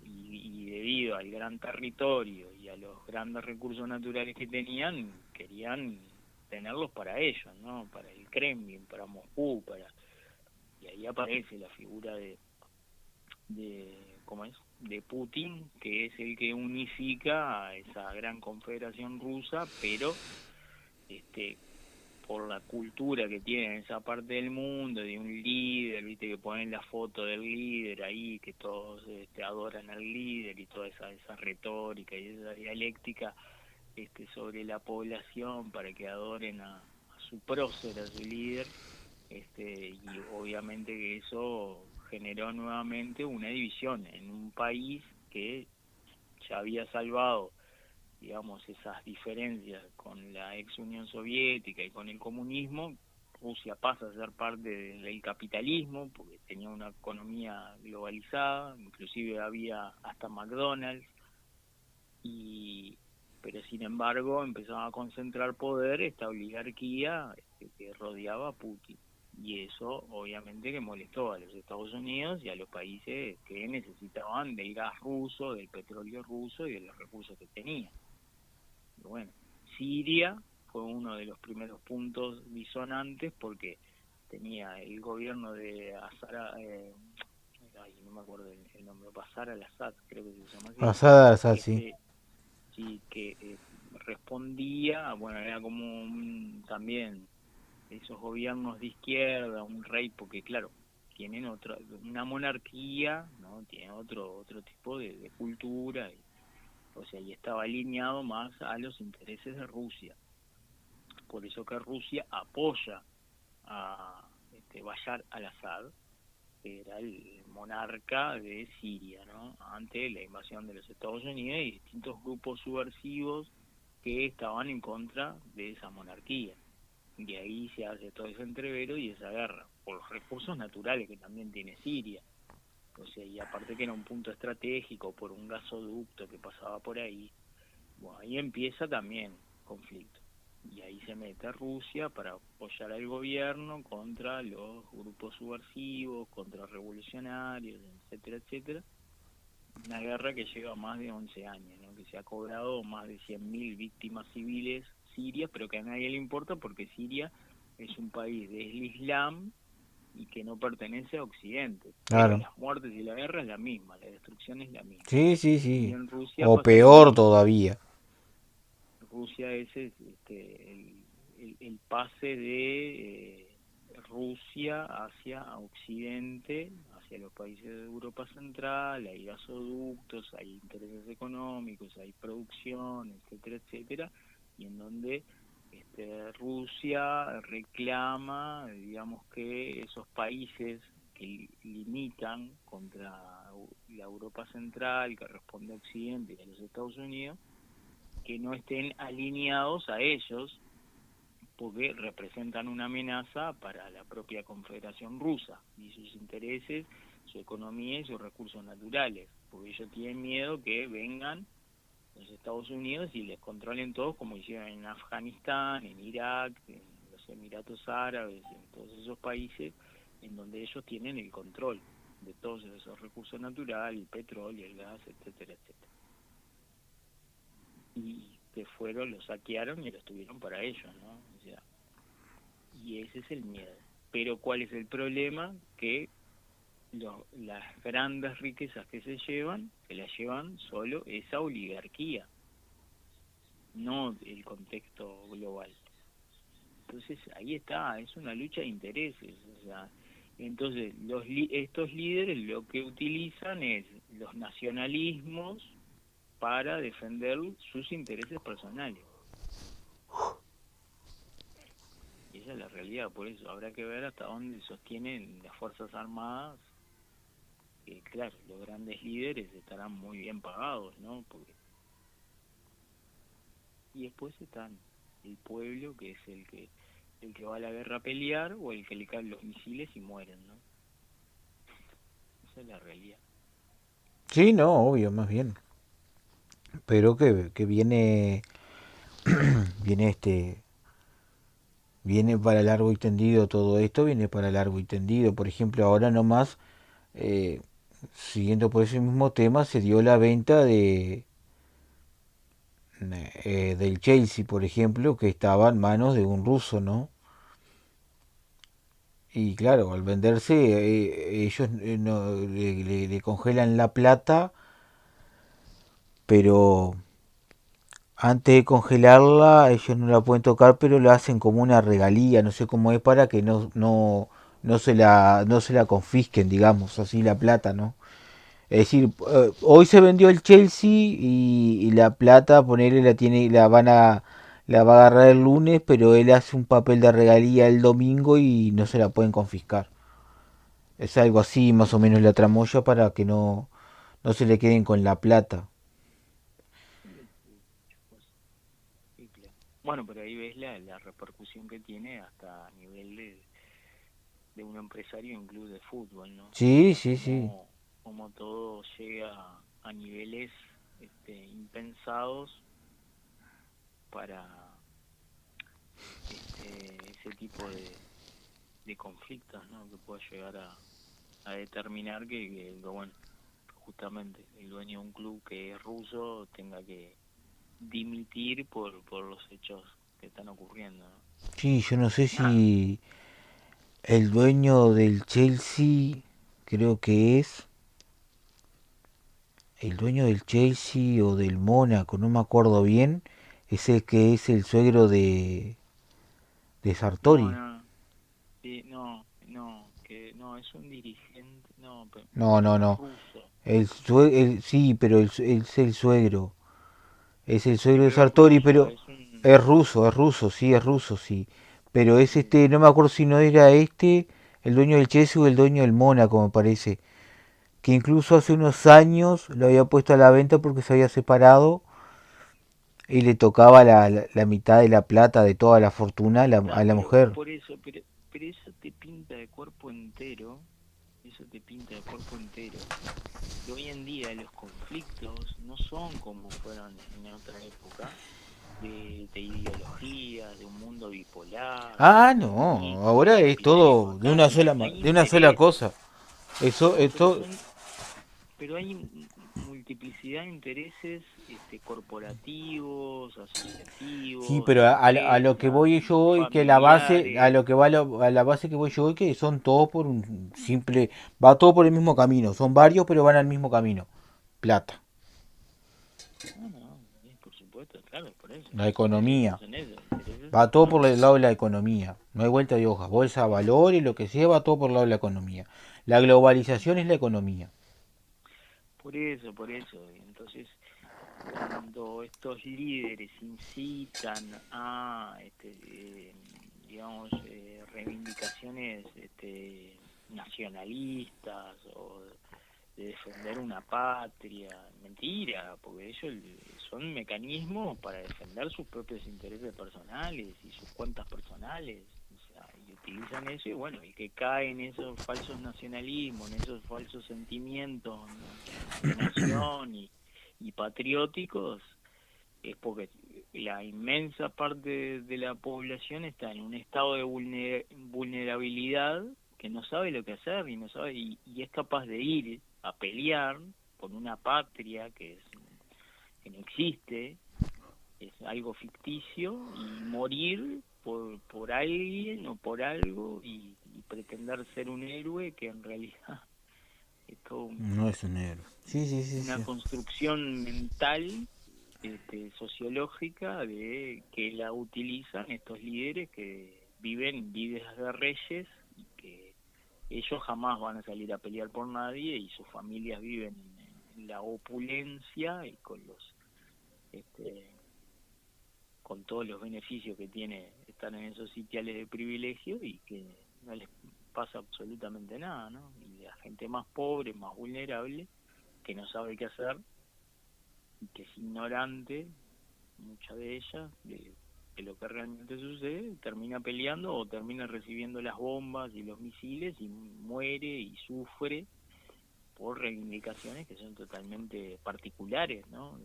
Y debido al gran territorio y a los grandes recursos naturales que tenían, querían tenerlos para ellos, ¿no? Para el Kremlin, para Moscú, y ahí aparece la figura de ¿cómo es? De Putin, que es el que unifica a esa gran confederación rusa, pero este por la cultura que tiene en esa parte del mundo, de un líder, viste que ponen la foto del líder ahí, que todos adoran al líder y toda esa retórica y esa dialéctica sobre la población para que adoren a su prócer, a su líder, y obviamente que eso generó nuevamente una división en un país que ya había salvado, digamos, esas diferencias con la ex Unión Soviética y con el comunismo. Rusia pasa a ser parte del capitalismo porque tenía una economía globalizada, inclusive había hasta McDonald's, y pero sin embargo empezaba a concentrar poder esta oligarquía que rodeaba a Putin. Y eso obviamente que molestó a los Estados Unidos y a los países que necesitaban del gas ruso, del petróleo ruso y de los recursos que tenía. Y bueno, Siria fue uno de los primeros puntos disonantes porque tenía el gobierno de Azar, ay, no me acuerdo el nombre, Bashar al-Assad, creo que se llama así, Pasada, sí. este sí que respondía, bueno, era como también esos gobiernos de izquierda, un rey, porque claro, tienen otra, una monarquía, ¿no? Tiene otro tipo de cultura, o sea, y estaba alineado más a los intereses de Rusia. Por eso que Rusia apoya a Bashar al-Assad, que era el monarca de Siria, ¿no? Ante la invasión de los Estados Unidos y distintos grupos subversivos que estaban en contra de esa monarquía. Y ahí se hace todo ese entrevero y esa guerra, por los recursos naturales que también tiene Siria. O sea, y aparte que era un punto estratégico por un gasoducto que pasaba por ahí, bueno, ahí empieza también conflicto. Y ahí se mete Rusia para apoyar al gobierno contra los grupos subversivos, contra revolucionarios, etcétera, etcétera. Una guerra que lleva más de 11 años, ¿no? Que se ha cobrado más de 100.000 víctimas civiles sirias, pero que a nadie le importa porque Siria es un país del Islam y que no pertenece a Occidente. Pero Claro. las muertes y la guerra es la misma, la destrucción es la misma. Sí, sí, Y sí. en Rusia O pasa lo peor mismo. todavía. Rusia es el pase de Rusia hacia Occidente, hacia los países de Europa Central, hay gasoductos, hay intereses económicos, hay producción, etcétera, etcétera, y en donde Rusia reclama, digamos, que esos países que limitan contra la Europa Central, que responde a Occidente y a los Estados Unidos, que no estén alineados a ellos, porque representan una amenaza para la propia Confederación Rusa y sus intereses, su economía y sus recursos naturales, porque ellos tienen miedo que vengan los Estados Unidos y les controlen todos, como hicieron en Afganistán, en Irak, en los Emiratos Árabes, en todos esos países en donde ellos tienen el control de todos esos recursos naturales, el petróleo, el gas, etcétera, etcétera. Y que fueron, los saquearon y los tuvieron para ellos, ¿no? O sea, y ese es el miedo. Pero ¿cuál es el problema? Que las grandes riquezas que se las llevan solo esa oligarquía, no el contexto global. Entonces ahí está, es una lucha de intereses. O sea, entonces estos líderes lo que utilizan es los nacionalismos para defender sus intereses personales. Y esa es la realidad, por eso habrá que ver hasta dónde sostienen las Fuerzas Armadas. Claro, los grandes líderes estarán muy bien pagados, ¿no? Y después están el pueblo, que es el que va a la guerra a pelear, o el que le caen los misiles y mueren, ¿no? Esa es la realidad. Sí, no, obvio, más bien. Pero que viene, viene viene para largo y tendido todo esto, viene para largo y tendido. Por ejemplo, ahora nomás, eh, siguiendo por ese mismo tema, se dio la venta del Chelsea, por ejemplo, que estaba en manos de un ruso, ¿no? Y claro, al venderse, ellos le congelan la plata, pero antes de congelarla, ellos no la pueden tocar, pero la hacen como una regalía, no sé cómo es, para que no se la confisquen, digamos, así la plata, ¿no? Es decir, hoy se vendió el Chelsea y la plata, ponerle la va a agarrar el lunes, pero él hace un papel de regalía el domingo y no se la pueden confiscar. Es algo así, más o menos la tramoya para que no se le queden con la plata. Sí, claro. Bueno, pero ahí ves la repercusión que tiene hasta a nivel de un empresario en un club de fútbol, ¿no? O Sí, sea, sí, sí. como todo llega a niveles impensados para ese tipo de conflictos, ¿no? Que puede llegar a determinar bueno, justamente el dueño de un club que es ruso tenga que dimitir por los hechos que están ocurriendo, ¿no? Sí, yo no sé Nada. si el dueño del Chelsea, creo que es el dueño del Chelsea o del Mónaco, no me acuerdo bien, es el que es el suegro de No, Sartori. no, sí, no, es un dirigente, no, No, pero no, es no. ruso, Sí, pero es el suegro. Es el suegro de pero es Sartori, ruso, pero es un, es ruso, sí, es ruso, sí. Pero es sí, no me acuerdo si no era el dueño del Chelsea o el dueño del Mónaco, me parece. Que incluso hace unos años lo había puesto a la venta porque se había separado y le tocaba la mitad de la plata de toda la fortuna a claro, la pero mujer. por eso, pero eso te pinta de cuerpo entero, eso te pinta de cuerpo entero, que hoy en día los conflictos no son como fueron en otra época, de ideología, de un mundo bipolar, Ah, no, comunista, ahora es capitalismo. todo Acá hay de una sola intereses, cosa. Eso, no, esto, pero hay multiplicidad de intereses corporativos, sí, asociativos, de pero a lo que empresas, voy yo hoy, que la base, a familiares. lo que va a la base que voy yo hoy, que son todos por un simple, va todo por el mismo camino. Son varios, pero van al mismo camino. Plata. No, no, por supuesto, claro, por eso. La Intereses economía. son esos, intereses Va todo por el económicos. lado de la economía. No hay vuelta de hoja. Bolsa, valor y lo que sea va todo por el lado de la economía. La globalización es la economía. Por eso, por eso. Entonces, cuando estos líderes incitan a, digamos, reivindicaciones nacionalistas o de defender una patria, mentira, porque ellos son mecanismos para defender sus propios intereses personales y sus cuentas personales, o sea, y utilizan eso y bueno, el que cae en esos falsos nacionalismos, en esos falsos sentimientos de nación y patrióticos, es porque la inmensa parte de la población está en un estado de vulnerabilidad que no sabe lo que hacer y no sabe y es capaz de ir a pelear por una patria que no existe, es algo ficticio y morir por alguien o por algo y pretender ser un héroe que en realidad es todo No es un héroe. Sí, sí, sí, una sí. construcción mental, sociológica, de que la utilizan estos líderes que viven vidas de reyes y que ellos jamás van a salir a pelear por nadie y sus familias viven en la opulencia y con los este, con todos los beneficios que tiene estar en esos sitiales de privilegio y que no les pasa absolutamente nada, ¿no? Y la gente más pobre, más vulnerable, que no sabe qué hacer y que es ignorante, mucha de ella, de lo que realmente sucede, termina peleando o termina recibiendo las bombas y los misiles y muere y sufre por reivindicaciones que son totalmente particulares, ¿no?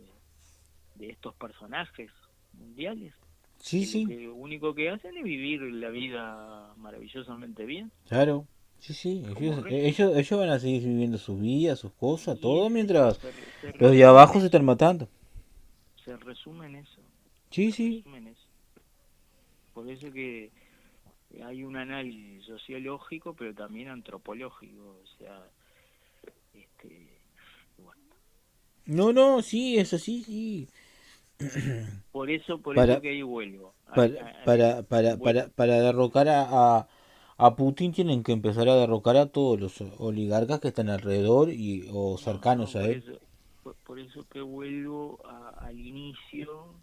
De estos personajes mundiales Sí, que lo sí, que único que hacen es vivir la vida maravillosamente bien claro. Sí, sí. como Ellos, reyes. ellos van a seguir viviendo sus vidas, sus cosas, Y todo es eso, mientras se los de resume en abajo se eso, están matando. se resume en eso, Sí, se sí. resume en eso. Por eso que hay un análisis sociológico, pero también antropológico, o sea, bueno, No, no, sí, eso sí, sí. por eso Para, que ahí vuelvo, para derrocar a Putin tienen que empezar a derrocar a todos los oligarcas que están alrededor y o no, no, cercanos a él. por eso que vuelvo al inicio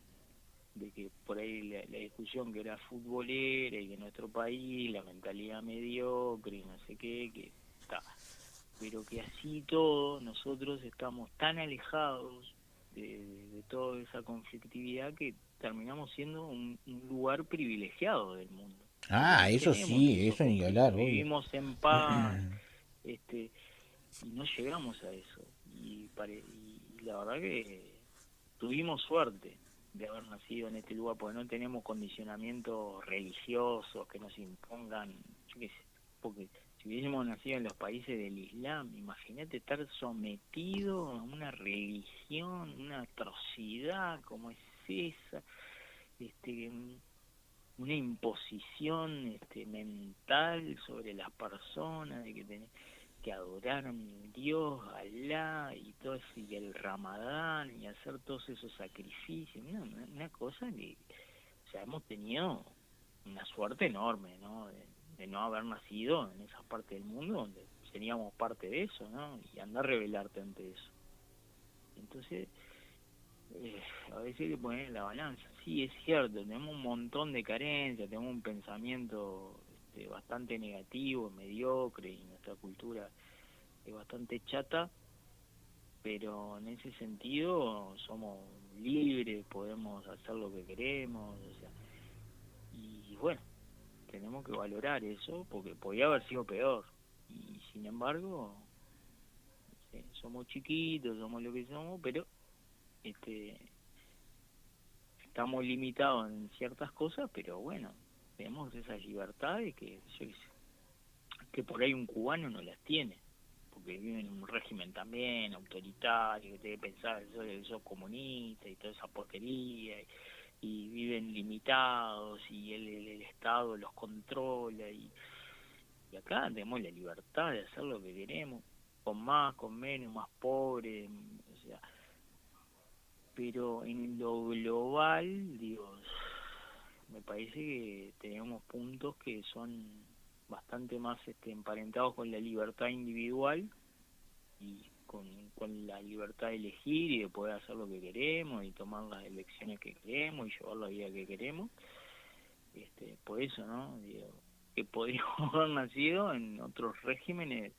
de que por ahí la discusión que era futbolera y que en nuestro país la mentalidad mediocre y no sé qué, que está, pero que así todo nosotros estamos tan alejados de toda esa conflictividad que terminamos siendo un lugar privilegiado del mundo, porque Ah, no eso tenemos sí, esos eso ni hablar, conflictos, obvio. vivimos en paz, este y no llegamos a eso y la verdad que tuvimos suerte de haber nacido en este lugar porque no tenemos condicionamientos religiosos que nos impongan, yo qué sé, porque si hubiésemos nacido en los países del Islam, imagínate estar sometido a una religión, una atrocidad como es esa, este una imposición mental sobre las personas de que tenés que adorar a un Dios, Alá y todo eso, y el Ramadán y hacer todos esos sacrificios, una cosa que, o sea, hemos tenido una suerte enorme, ¿no? De no haber nacido en esa parte del mundo donde seríamos parte de eso, ¿no? Y andar a rebelarte ante eso. Entonces, a veces hay que poner en la balanza. Sí, es cierto, tenemos un montón de carencias, tenemos un pensamiento bastante negativo, mediocre, y nuestra cultura es bastante chata, pero en ese sentido somos libres, podemos hacer lo que queremos, o sea, y bueno, tenemos que valorar eso porque podía haber sido peor. Y sin embargo, somos chiquitos, somos lo que somos, pero este estamos limitados en ciertas cosas, pero bueno, tenemos esas libertades que yo qué sé, que por ahí un cubano no las tiene, porque vive en un régimen también autoritario, que debe pensar que sos comunista y toda esa porquería, y viven limitados y el Estado los controla, y acá tenemos la libertad de hacer lo que queremos, con más, con menos, más pobre, o sea, pero en lo global, digo, me parece que tenemos puntos que son bastante más emparentados con la libertad individual y con la libertad de elegir y de poder hacer lo que queremos y tomar las elecciones que queremos y llevar la vida que queremos. Por eso, ¿no? Digo, que podríamos haber nacido en otros regímenes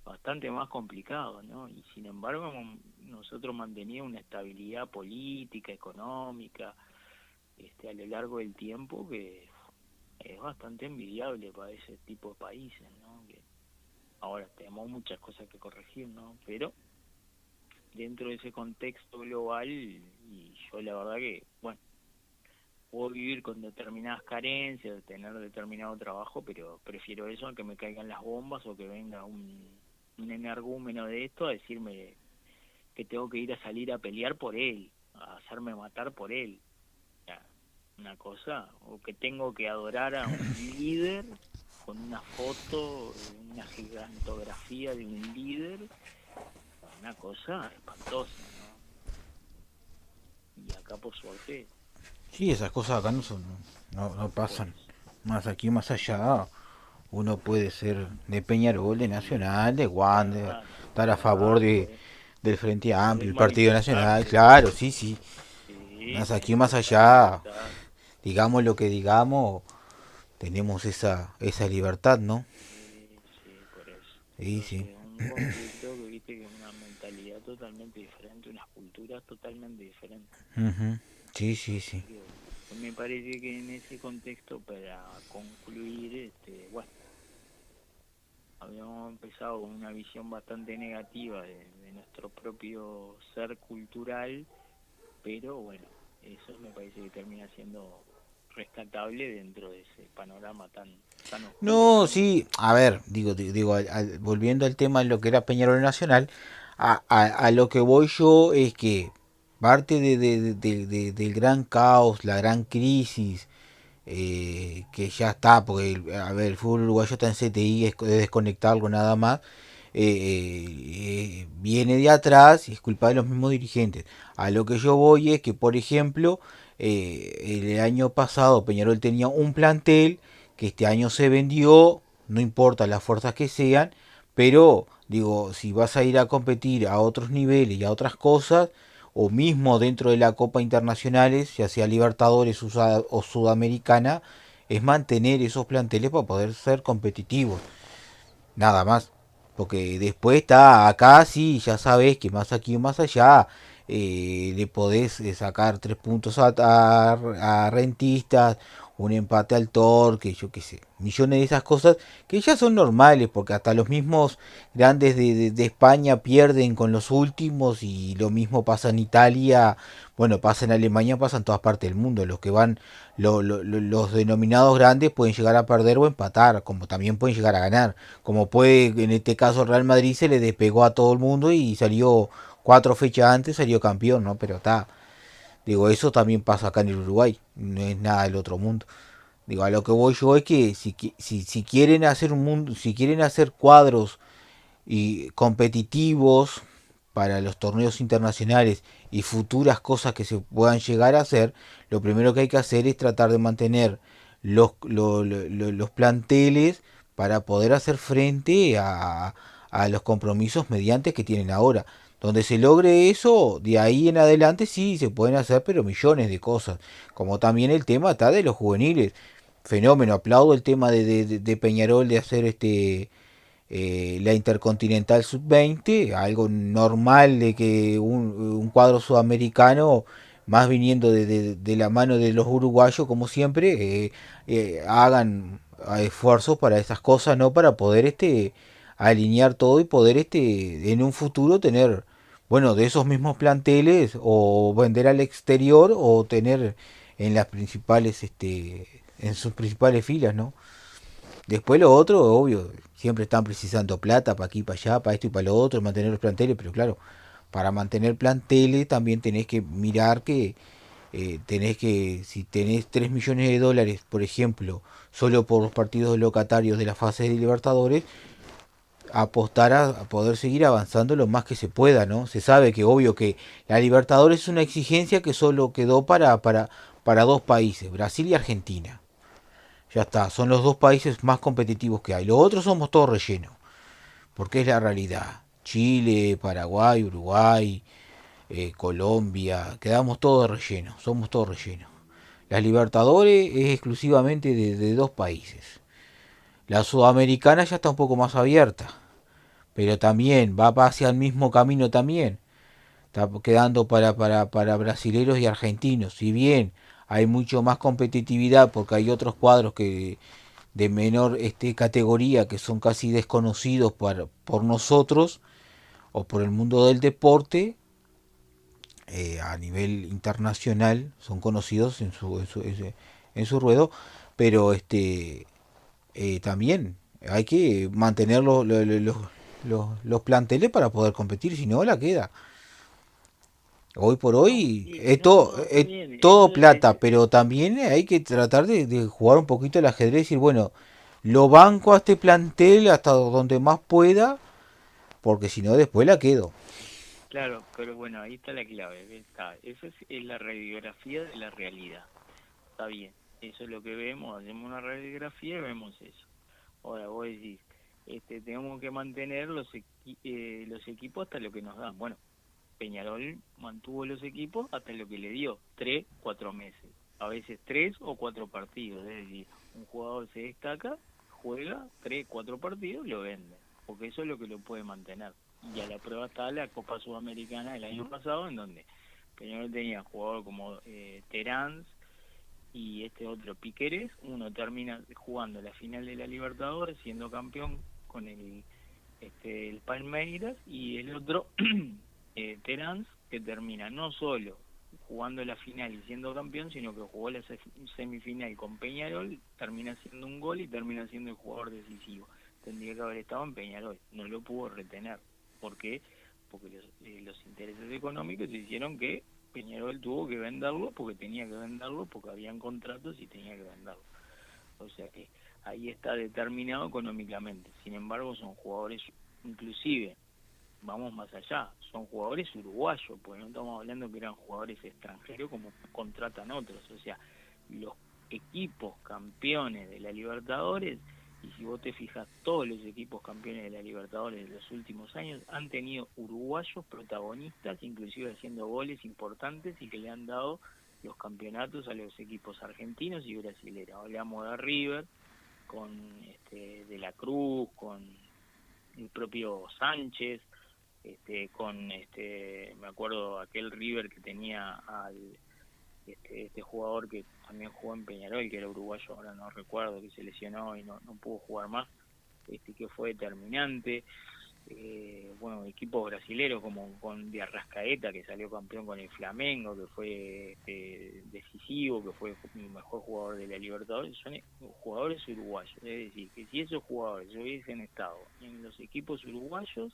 bastante más complicados, ¿no? Y sin embargo nosotros manteníamos una estabilidad política, económica, a lo largo del tiempo que es bastante envidiable para ese tipo de países, ¿no? Que ahora tenemos muchas cosas que corregir, ¿no? Pero dentro de ese contexto global, y yo la verdad que, bueno, puedo vivir con determinadas carencias, tener determinado trabajo, pero prefiero eso a que me caigan las bombas o que venga un energúmeno de esto a decirme que tengo que ir a salir a pelear por él, a hacerme matar por él. O sea, una cosa, o que tengo que adorar a un líder con una foto, una gigantografía de un líder, una cosa espantosa, ¿no? Y acá por suerte, Sí, esas cosas acá no pues, pasan. Más aquí, más allá, uno puede ser de Peñarol, de Nacional, de Wander, estar a favor claro, del Frente Amplio, podés el Partido Nacional, manifestarte, claro, sí, sí. sí, Más aquí, tenés más total allá, libertad. digamos lo que digamos, tenemos esa libertad, ¿no? Sí, por eso. Sí, sí. Entonces, un conflicto que viste que es una mentalidad totalmente diferente, unas culturas totalmente diferentes. Ujú. Sí, sí, sí. Así que me parece que en ese contexto, para concluir, bueno, habíamos empezado con una visión bastante negativa de nuestro propio ser cultural, pero bueno, eso me parece que termina siendo rescatable dentro de ese panorama tan oscuro, No, ¿no? sí, a ver, volviendo al tema de lo que era Peñarol Nacional, a lo que voy yo es que parte del gran caos, la gran crisis, que ya está, porque a ver, el fútbol uruguayo está en CTI, es de desconectarlo nada más, viene de atrás y es culpa de los mismos dirigentes. A lo que yo voy es que, por ejemplo, el año pasado Peñarol tenía un plantel que este año se vendió, no importa las fuerzas que sean, pero digo, si vas a ir a competir a otros niveles y a otras cosas, o mismo dentro de la Copa Internacionales, ya sea Libertadores o Sudamericana, es mantener esos planteles para poder ser competitivos. Nada más. Porque después está acá, sí, ya sabes que más aquí o más allá le podés sacar 3 puntos a rentistas, un empate al Torque, yo qué sé, millones de esas cosas que ya son normales, porque hasta los mismos grandes de España pierden con los últimos y lo mismo pasa en Italia, bueno, pasa en Alemania, pasa en todas partes del mundo, los que van, los denominados grandes pueden llegar a perder o empatar, como también pueden llegar a ganar, como puede, en este caso el Real Madrid se le despegó a todo el mundo y salió 4 fechas antes, salió campeón, ¿no? Pero está, digo, eso también pasa acá en el Uruguay, no es nada del otro mundo. Digo, a lo que voy yo es que si quieren hacer un mundo, si quieren hacer cuadros y competitivos para los torneos internacionales y futuras cosas que se puedan llegar a hacer, lo primero que hay que hacer es tratar de mantener los planteles para poder hacer frente a los compromisos mediantes que tienen ahora. Donde se logre eso, de ahí en adelante sí se pueden hacer, pero millones de cosas. Como también el tema está de los juveniles. Fenómeno, aplaudo el tema de Peñarol de hacer la Intercontinental Sub-20, algo normal de que un cuadro sudamericano, más viniendo de la mano de los uruguayos, como siempre, hagan esfuerzos para esas cosas, ¿no? Para poder alinear todo y poder en un futuro tener, bueno, de esos mismos planteles o vender al exterior o tener en las principales, en sus principales filas, ¿no? Después lo otro, obvio, siempre están precisando plata para aquí, para allá, para esto y para lo otro, mantener los planteles, pero claro, para mantener planteles también tenés que mirar que si tenés 3 millones de dólares, por ejemplo, solo por los partidos locatarios de la fase de Libertadores, apostar a poder seguir avanzando lo más que se pueda, ¿no? Se sabe que obvio que la Libertadores es una exigencia que solo quedó para dos países, Brasil y Argentina. Ya está, son los dos países más competitivos que hay. Los otros somos todos rellenos, porque es la realidad. Chile, Paraguay, Uruguay, Colombia, quedamos todos rellenos, somos todos rellenos. Las Libertadores es exclusivamente de dos países. La Sudamericana ya está un poco más abierta, pero también va hacia el mismo camino también. Está quedando para brasileros y argentinos. Si bien hay mucho más competitividad porque hay otros cuadros que de menor categoría que son casi desconocidos por nosotros o por el mundo del deporte, a nivel internacional son conocidos en su ruedo, pero también hay que mantener los planteles para poder competir, si no la queda. Hoy por No, hoy sí, no, no, está es bien. todo Eso plata, pero también hay que tratar de jugar un poquito el ajedrez y decir, bueno, lo banco a este plantel hasta donde más pueda, porque si no después la quedo. claro, pero bueno, ahí está la clave. ¿Ves? Está. Es la radiografía de la realidad. Está bien. Eso es lo que vemos. Hacemos una radiografía y vemos eso. Ahora vos decís, tenemos que mantener los equipos hasta lo que nos dan. Bueno, Peñarol mantuvo los equipos hasta lo que le dio, 3, 4 meses, a veces 3 o 4 partidos, es decir, un jugador se destaca, juega 3, 4 partidos, lo vende, porque eso es lo que lo puede mantener. Y a la prueba está la Copa Sudamericana del año pasado, en donde Peñarol tenía jugador como Terán y este otro Piquerés, uno termina jugando la final de la Libertadores, siendo campeón con el Palmeiras, y el otro Terán, que termina no solo jugando la final y siendo campeón, sino que jugó la semifinal con Peñarol, termina haciendo un gol y termina siendo el jugador decisivo. Tendría que haber estado en Peñarol, no lo pudo retener. ¿Por qué? Porque los intereses económicos hicieron que Peñarol tuvo que venderlo, porque tenía que venderlo, porque habían contratos y tenía que venderlo. O sea que ahí está determinado económicamente. Sin embargo, son jugadores, inclusive, vamos más allá, son jugadores uruguayos, porque no estamos hablando que eran jugadores extranjeros como contratan otros. O sea, los equipos campeones de la Libertadores, y si vos te fijas, todos los equipos campeones de la Libertadores de los últimos años han tenido uruguayos protagonistas, inclusive haciendo goles importantes y que le han dado los campeonatos a los equipos argentinos y brasileños. Hablamos de River, con De la Cruz, con el propio Sánchez, me acuerdo aquel River que tenía al este jugador que también jugó en Peñarol, que era uruguayo, ahora no recuerdo, que se lesionó y no pudo jugar más, que fue determinante. Bueno, equipos brasileños como con Di Arrascaeta, que salió campeón con el Flamengo, que fue decisivo, que fue el mejor jugador de la Libertadores, son jugadores uruguayos. Es decir, que si esos jugadores hubiesen estado en los equipos uruguayos,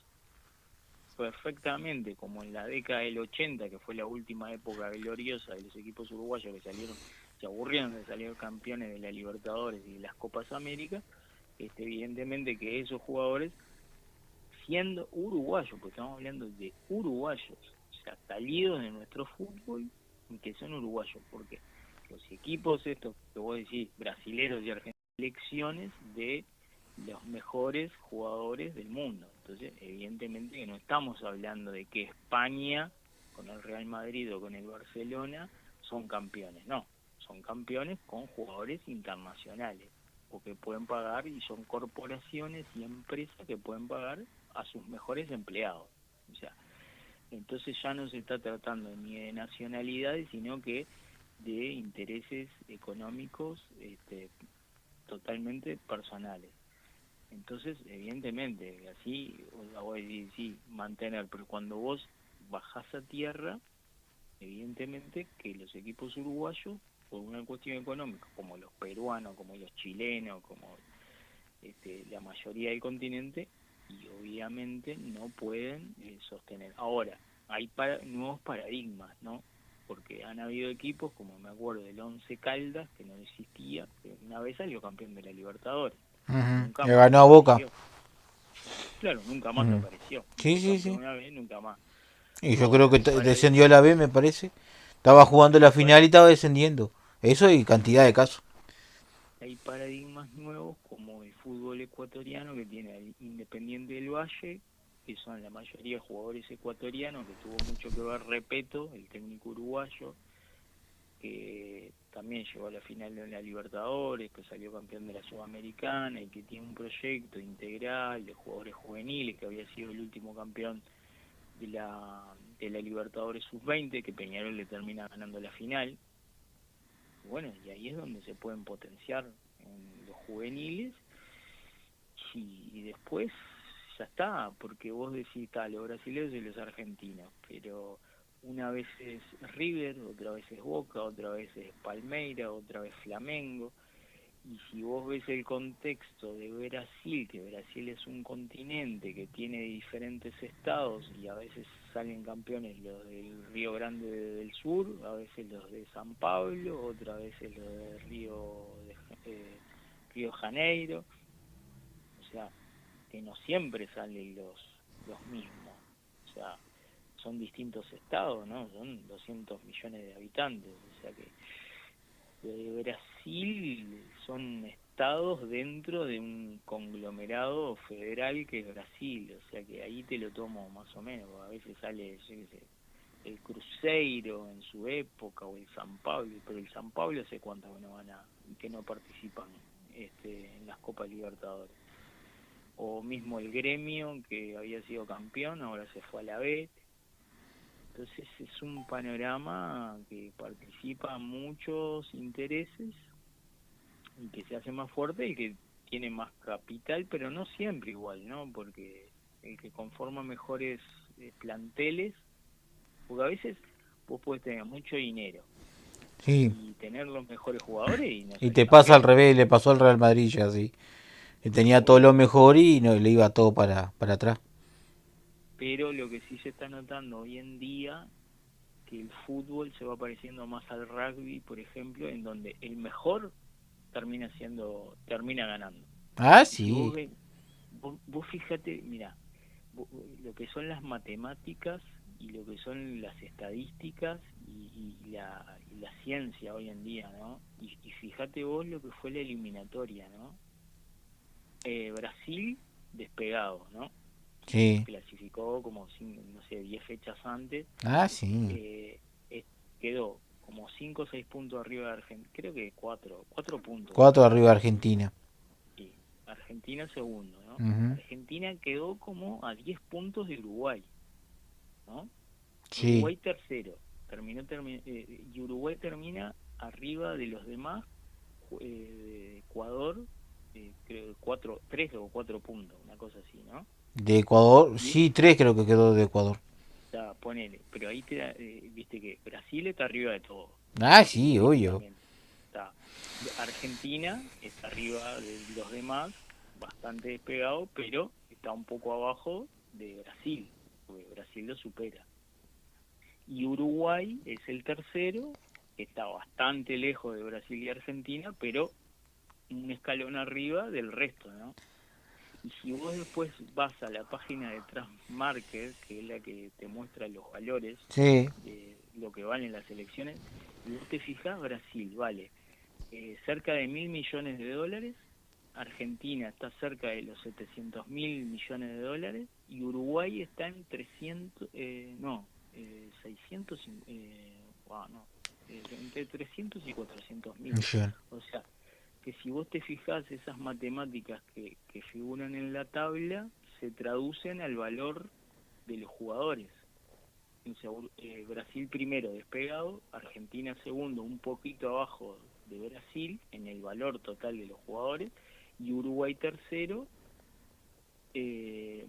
perfectamente, como en la década del 80, que fue la última época gloriosa de los equipos uruguayos que salieron, se aburrieron de salir campeones de la Libertadores y de las Copas Américas, evidentemente que esos jugadores, siendo uruguayos, porque estamos hablando de uruguayos, o sea, salidos de nuestro fútbol, y que son uruguayos, porque los equipos estos que vos decís, brasileros y argentinos, selecciones de los mejores jugadores del mundo. Entonces, evidentemente que no estamos hablando de que España, con el Real Madrid o con el Barcelona, son campeones. No, son campeones con jugadores internacionales, porque pueden pagar, y son corporaciones y empresas que pueden pagar a sus mejores empleados. O sea, entonces ya no se está tratando ni de nacionalidades, sino que de intereses económicos totalmente personales. Entonces, evidentemente, así, vos decís, sí, mantener, pero cuando vos bajás a tierra, evidentemente que los equipos uruguayos, por una cuestión económica, como los peruanos, como los chilenos, como la mayoría del continente, y obviamente no pueden sostener. Ahora, hay nuevos paradigmas, ¿no? Porque han habido equipos, como me acuerdo del Once Caldas, que no existía, que una vez salió campeón de la Libertadores, Ujú. nunca Le más ganó a Boca. apareció. claro, nunca más Ujú. apareció. Sí, Fue sí, campeón sí. una vez, nunca más. Y yo Pero creo bueno, que el descendió a la B, me parece. Estaba jugando la final y estaba descendiendo. Eso y cantidad de casos. hay paradigmas nuevos como el fútbol ecuatoriano que tiene al Independiente del Valle, que son la mayoría jugadores ecuatorianos, que tuvo mucho que ver Repeto, el técnico uruguayo, que también llegó a la final de la Libertadores, que salió campeón de la Sudamericana y que tiene un proyecto integral de jugadores juveniles, que había sido el último campeón de la Libertadores Sub-20, que Peñarol le termina ganando la final. Bueno, y ahí es donde se pueden potenciar en los juveniles y después ya está, porque vos decís, tal, los brasileños y los argentinos, pero una vez es River, otra vez es Boca, otra vez es Palmeira, otra vez Flamengo, y si vos ves el contexto de Brasil, que Brasil es un continente que tiene diferentes estados y a veces salen campeones los del Río Grande del Sur, a veces los de San Pablo, otra veces los de Río Janeiro, o sea, que no siempre salen los mismos, o sea, son distintos estados, ¿no? Son 200 millones de habitantes, o sea que Brasil son estados dentro de un conglomerado federal que es Brasil, o sea que ahí te lo tomo más o menos, a veces sale, yo qué sé, el Cruzeiro en su época o el San Pablo, pero el San Pablo hace cuánto que no que no participan en las Copas Libertadores, o mismo el Gremio que había sido campeón, ahora se fue a la B. Entonces es un panorama que participa muchos intereses y que se hace más fuerte y que tiene más capital, pero no siempre igual, ¿no? Porque el que conforma mejores planteles, porque a veces vos podés tener mucho dinero Sí. y tener los mejores jugadores y no Y salir te pasa al campeón. revés, le pasó al Real Madrid ya así. Que tenía todo O, lo mejor y no le iba todo para atrás. pero lo que sí se está notando hoy en día que el fútbol se va pareciendo más al rugby, por ejemplo, en donde el mejor termina ganando. Ah, Y si sí. vos fíjate, mira, lo que son las matemáticas y lo que son las estadísticas y la ciencia hoy en día, ¿no? Y fíjate vos lo que fue la eliminatoria, ¿no? Brasil despegado, ¿no? Sí. Clasificó como, no sé, 10 fechas antes, Ah, sí. eh, quedó como 5 o 6 puntos arriba de Argentina, creo que 4 puntos Cuatro arriba arriba de de Argentina. sí, Argentina segundo, ¿no? Ujú. Argentina quedó como a 10 puntos de Uruguay, ¿no? Sí. Uruguay tercero, y Uruguay termina arriba de los demás, de Ecuador, creo 3 o 4 puntos, una cosa así, ¿no? De Ecuador. Y Sí, tres creo que quedó de Ecuador. está, ponele, pero ahí viste que Brasil está arriba de todo, Ah, sí, obvio. futbolísticamente. Está. Argentina está arriba de los demás, bastante despegado, pero está un poco abajo de Brasil, porque Brasil lo supera. Y Uruguay es el tercero, que está bastante lejos de Brasil y Argentina, pero un escalón arriba del resto, ¿no? Y si vos después vas a la página de Transmarket, que es la que te muestra los valores Sí. de lo que valen las elecciones, y vos te fijás, Brasil vale cerca de $1.000 millones, Argentina está cerca de los $700.000 millones y Uruguay está en 300, no, 600, no, entre 300 y 400.000. Millón. O sea, que si vos te fijás, esas matemáticas que figuran en la tabla se traducen al valor de los jugadores. O sea, Brasil primero despegado, Argentina segundo, un poquito abajo de Brasil en el valor total de los jugadores, y Uruguay tercero,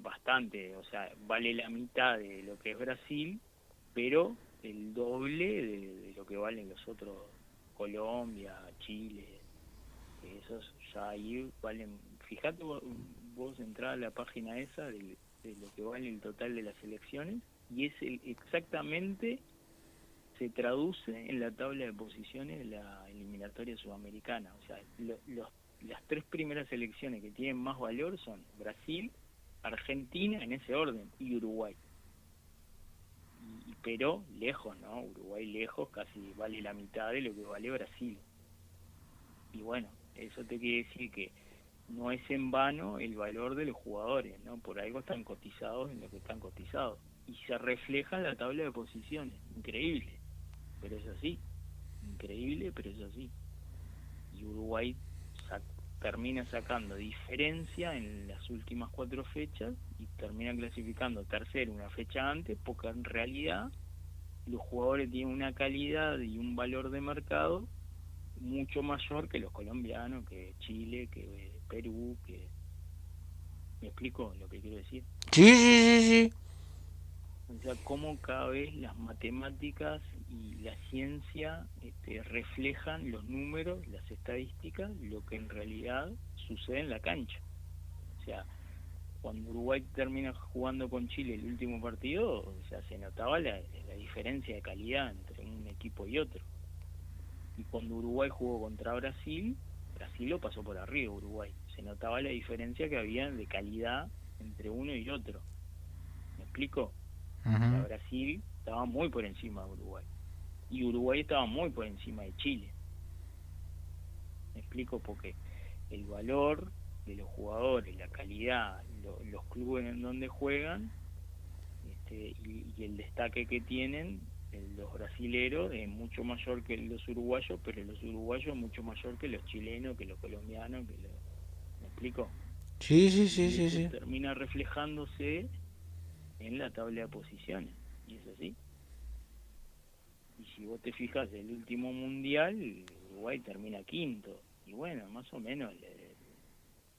bastante, o sea, vale la mitad de lo que es Brasil, pero el doble de lo que valen los otros, Colombia, Chile, que esos ya ahí valen, fíjate vos entrás a la página esa de lo que vale el total de las elecciones, y es exactamente se traduce en la tabla de posiciones de la eliminatoria sudamericana. O sea, las tres primeras selecciones que tienen más valor son Brasil, Argentina en ese orden y Uruguay. Pero lejos, ¿no? Uruguay lejos, casi vale la mitad de lo que vale Brasil. Y bueno, eso te quiere decir que no es en vano el valor de los jugadores, ¿no? Por algo están cotizados en lo que están cotizados. Y se refleja en la tabla de posiciones. Increíble, pero es así. Increíble, pero es así. Y Uruguay termina sacando diferencia en las últimas 4 fechas y termina clasificando tercero una fecha antes, porque en realidad los jugadores tienen una calidad y un valor de mercado mucho mayor que los colombianos, que Chile, que Perú, que... ¿Me explico lo que quiero decir? Sí, sí, sí, sí. O sea, cómo cada vez las matemáticas y la ciencia reflejan los números, las estadísticas, lo que en realidad sucede en la cancha. O sea, cuando Uruguay termina jugando con Chile el último partido, o sea, se notaba la diferencia de calidad entre un equipo y otro. Y cuando Uruguay jugó contra Brasil, Brasil lo pasó por arriba Uruguay. Se notaba la diferencia que había de calidad entre uno y otro. ¿Me explico? O sea, Ujú. Brasil estaba muy por encima de Uruguay. Y Uruguay estaba muy por encima de Chile. ¿Me explico? Porque el valor de los jugadores, la calidad, los clubes en donde juegan, y el destaque que tienen los brasileros es mucho mayor que los uruguayos, pero los uruguayos mucho mayor que los chilenos, que los colombianos, ¿me explico? Sí, sí, sí, Y sí, eso sí. termina reflejándose en la tabla de posiciones, y es así. Y si vos te fijas, el último mundial, Uruguay termina quinto, y bueno, más o menos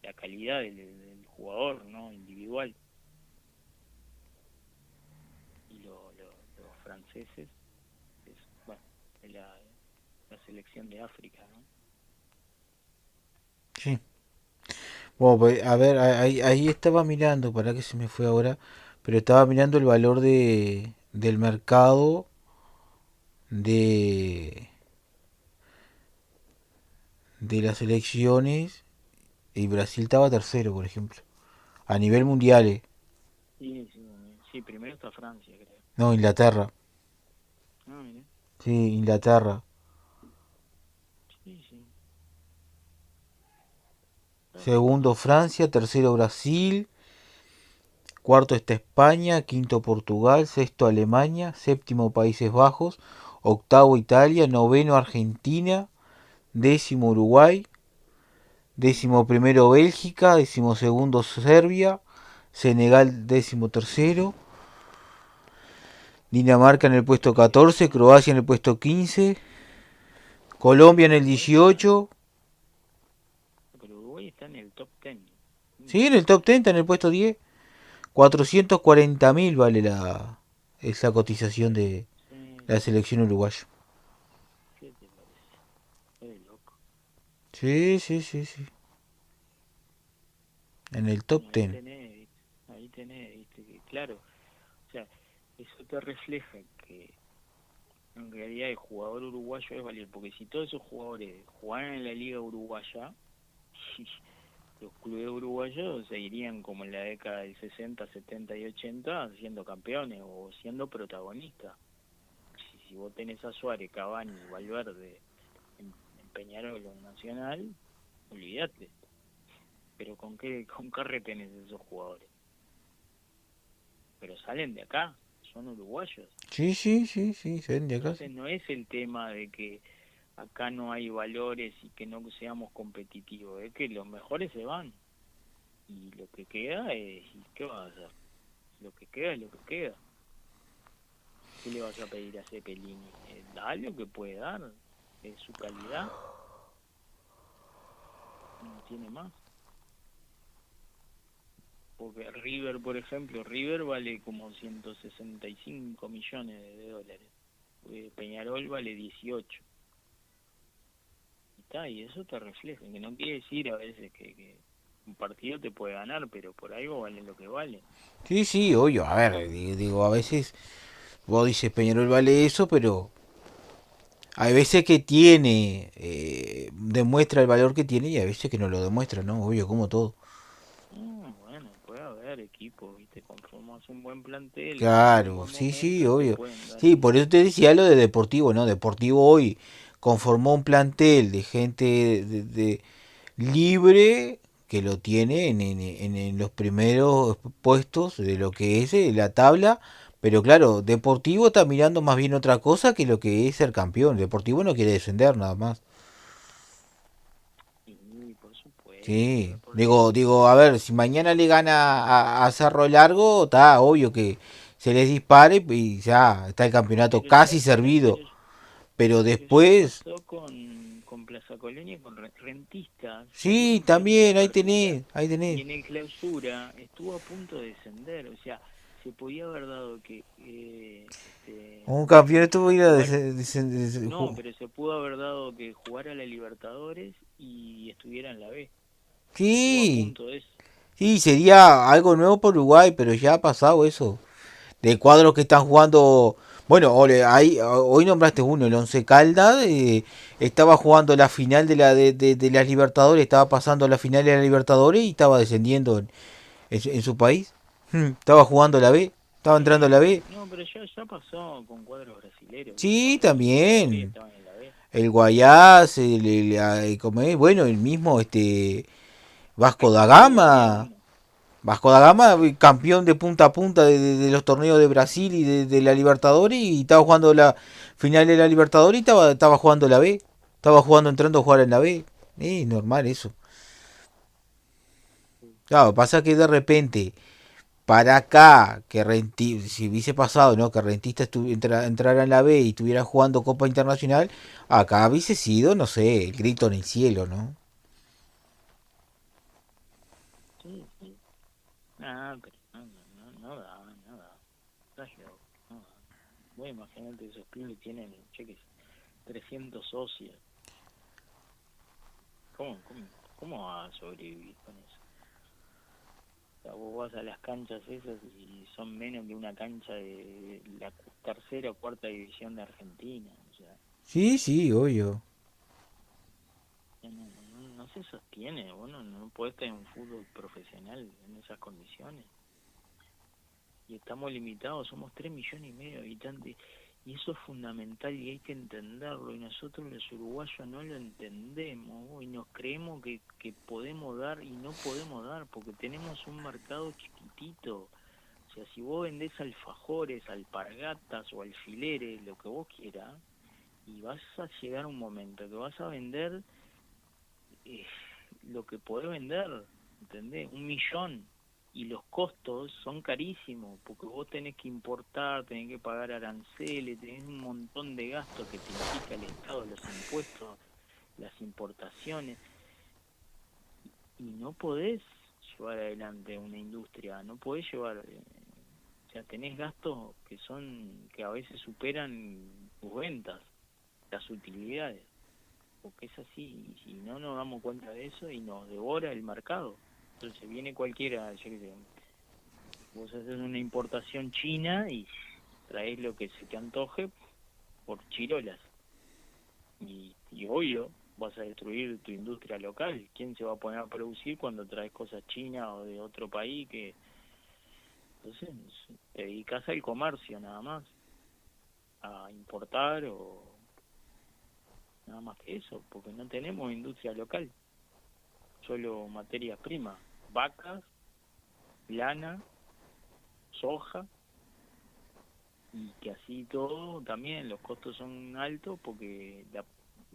la calidad del jugador, ¿no? Individual. Y los franceses, es, bueno, es la selección de África, ¿no? Sí. Bueno, pues, a ver, ahí estaba mirando, para que se me fue ahora, pero estaba mirando el valor del mercado de, de las elecciones y Brasil estaba tercero, por ejemplo. A nivel mundial, Sí, sí, sí, primero está Francia, creo. no, Inglaterra. Ah, mira. Sí, Inglaterra. Sí, sí. Claro, Segundo Francia, tercero Brasil, cuarto está España, quinto Portugal, sexto Alemania, séptimo Países Bajos, octavo Italia, noveno Argentina, décimo Uruguay, mm, décimo primero Bélgica, décimo segundo Serbia, Senegal décimo tercero, Dinamarca en el puesto pero que 14, Croacia en el puesto 15, Colombia en el Uruguay está, 18, pero Uruguay está en el top 10. sí, en el top 10 en el puesto 10, 440.000 vale esa cotización de Sí, la selección uruguaya. ¿qué te parece? Es loco. Sí, sí, sí, sí. En el top Y 10. ahí tenés, viste, que claro, o sea, eso te refleja que en realidad el jugador uruguayo es valiente, porque si todos esos jugadores jugaran en la liga uruguaya, los clubes uruguayos seguirían como en la década del 60, 70 y 80 siendo campeones o siendo protagonistas. Si vos tenés a Suárez, Cavani y Valverde en Peñarol o en Nacional, olvídate. Pero ¿con qué retenés esos jugadores? Pero salen de acá, son uruguayos. Sí, sí, sí, sí, se ven de acá. Sí. Entonces no es el tema de que acá no hay valores y que no seamos competitivos, es que los mejores se van y lo que queda es, ¿y qué vas a hacer? Lo que queda es lo que queda. ¿Qué le vas a pedir a Cepelini? Da lo que puede dar, es su calidad, no tiene más. Porque River, por ejemplo, River vale como 165 millones de dólares. Peñarol vale 18. Y está, y eso te refleja, que no quiere decir a veces que un partido te puede ganar, pero por algo vale lo que vale. Sí, sí, obvio. A ver, digo, a veces vos dices Peñarol vale eso, pero hay veces que tiene, demuestra el valor que tiene y hay veces que no lo demuestra, ¿no? Obvio, como todo. Bueno, puede crear equipos, ¿viste? Conformas un buen plantel, estás en un Claro, buen sí, sí, momento, te obvio. pueden dar Sí, por eso te decía lo de Deportivo, ¿no? Deportivo hoy conformó un plantel de gente libre que lo tiene en los primeros puestos de lo que es la tabla, pero claro, Deportivo está mirando más bien otra cosa que lo que es ser campeón. Deportivo no quiere descender nada más. y por supuesto, Sí, Deportivo, digo, a ver, si mañana le gana a Cerro Largo, está obvio que se les dispare y ya está el campeonato pero casi ya, servido. Pero pero ya después, pasó con Plaza Colonia y con Rentistas, salió sí, campeón en la también, apertura ahí y tenés. en el clausura estuvo a punto de descender, o sea, se podía haber dado que Un campeonato ir a jugar, no, ju- pero se pudo haber dado que jugara la Libertadores y estuviera en la B, estuvo a Sí, punto de eso. sí, sería algo nuevo por Uruguay, pero ya ha pasado eso. De cuadros que están jugando. Bueno, hoy nombraste uno, el Once Caldas. Estaba jugando la final de las Libertadores, estaba pasando la final de la Libertadores y estaba descendiendo en su país. Estaba jugando la B, estaba entrando a la B. No, pero ya pasó con cuadros brasileños, ¿viste? Sí, Cuando salieron de la B también. estaban en la B. El Guayas, ¿cómo es? Bueno, el mismo Vasco da Hoy había Gama. uno. Vasco da Gama, campeón de punta a punta de los torneos de Brasil y de la Libertadores, y estaba jugando la final de la Libertadores y estaba jugando la B. Estaba jugando, entrando a jugar en la B. Es normal eso. Claro, pasa que de repente, para acá, si hubiese pasado, ¿no? Que Rentista entrara en la B y estuviera jugando Copa Internacional, acá hubiese sido, no sé, el grito en el cielo, ¿no? Sí, sí. Ah, pero no da, no da. Estás loco, no da. Vos imaginate, esos clubes tienen, cheques, 300 socios. ¿Cómo va a sobrevivir con eso? O sea, vos vas a las canchas esas y son menos que una cancha de la tercera o cuarta división de Argentina. O sea, Sí, sí, obvio. no se sostiene. Vos no podés estar en un fútbol profesional en esas condiciones. Y estamos limitados, somos 3,5 millones de habitantes y eso es fundamental y hay que entenderlo y nosotros los uruguayos no lo entendemos y nos creemos que podemos dar y no podemos dar porque tenemos un mercado chiquitito. O sea, si vos vendés alfajores, alpargatas o alfileres, lo que vos quieras, y vas a llegar a un momento que vas a vender eh, lo que podés vender, ¿entendés? 1 millón. Y los costos son carísimos, porque vos tenés que importar, tenés que pagar aranceles, tenés un montón de gastos que te implica el Estado, los impuestos, las importaciones, y no podés llevar adelante una industria, no podés llevar, o sea, tenés gastos que a veces superan tus ventas, las utilidades, porque es así, y si no nos damos cuenta de eso y nos devora el mercado. Entonces viene cualquiera, yo qué sé, vos haces una importación china y traes lo que se te antoje por chirolas. Y obvio, vas a destruir tu industria local. ¿Quién se va a poner a producir cuando traes cosas chinas o de otro país? Entonces te dedicas al comercio nada más, a importar o nada más que eso, porque no tenemos industria local, solo materias primas, vacas, lana, soja, y que así todo también los costos son altos porque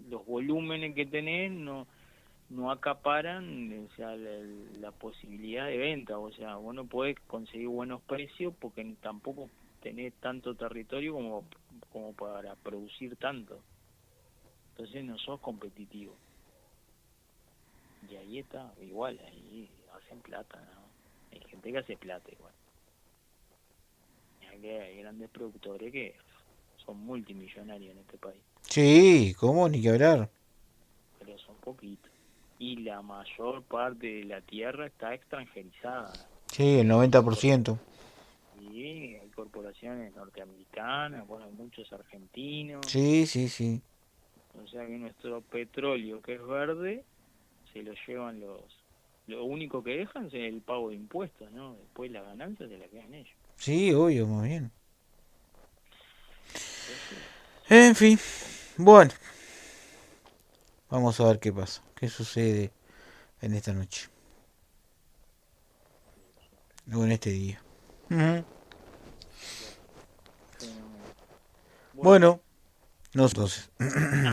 los volúmenes que tenés no acaparan, o sea, la posibilidad de venta, o sea, vos no podés conseguir buenos precios porque tampoco tenés tanto territorio como para producir tanto, entonces no sos competitivo, y ahí está, igual, ahí hacen plata, ¿no? Hay gente que hace plata igual, hay grandes productores que son multimillonarios en este país, Sí, ¿cómo? Ni que hablar. pero son poquitos. Y la mayor parte de la tierra está extranjerizada. Sí, el Hay 90%. sí, hay corporaciones norteamericanas, bueno, hay muchos argentinos. Sí, sí, sí. O sea que nuestro petróleo, que es verde, se lo llevan Lo único que dejan es el pago de impuestos, ¿no? Después las ganancias se las quedan ellos. Sí, obvio, muy bien. Entonces, En fin, com- bueno, vamos a ver qué pasa, qué sucede en esta noche o en este día. Ujú. bueno, fenómeno. Bueno, Bueno, nosotros.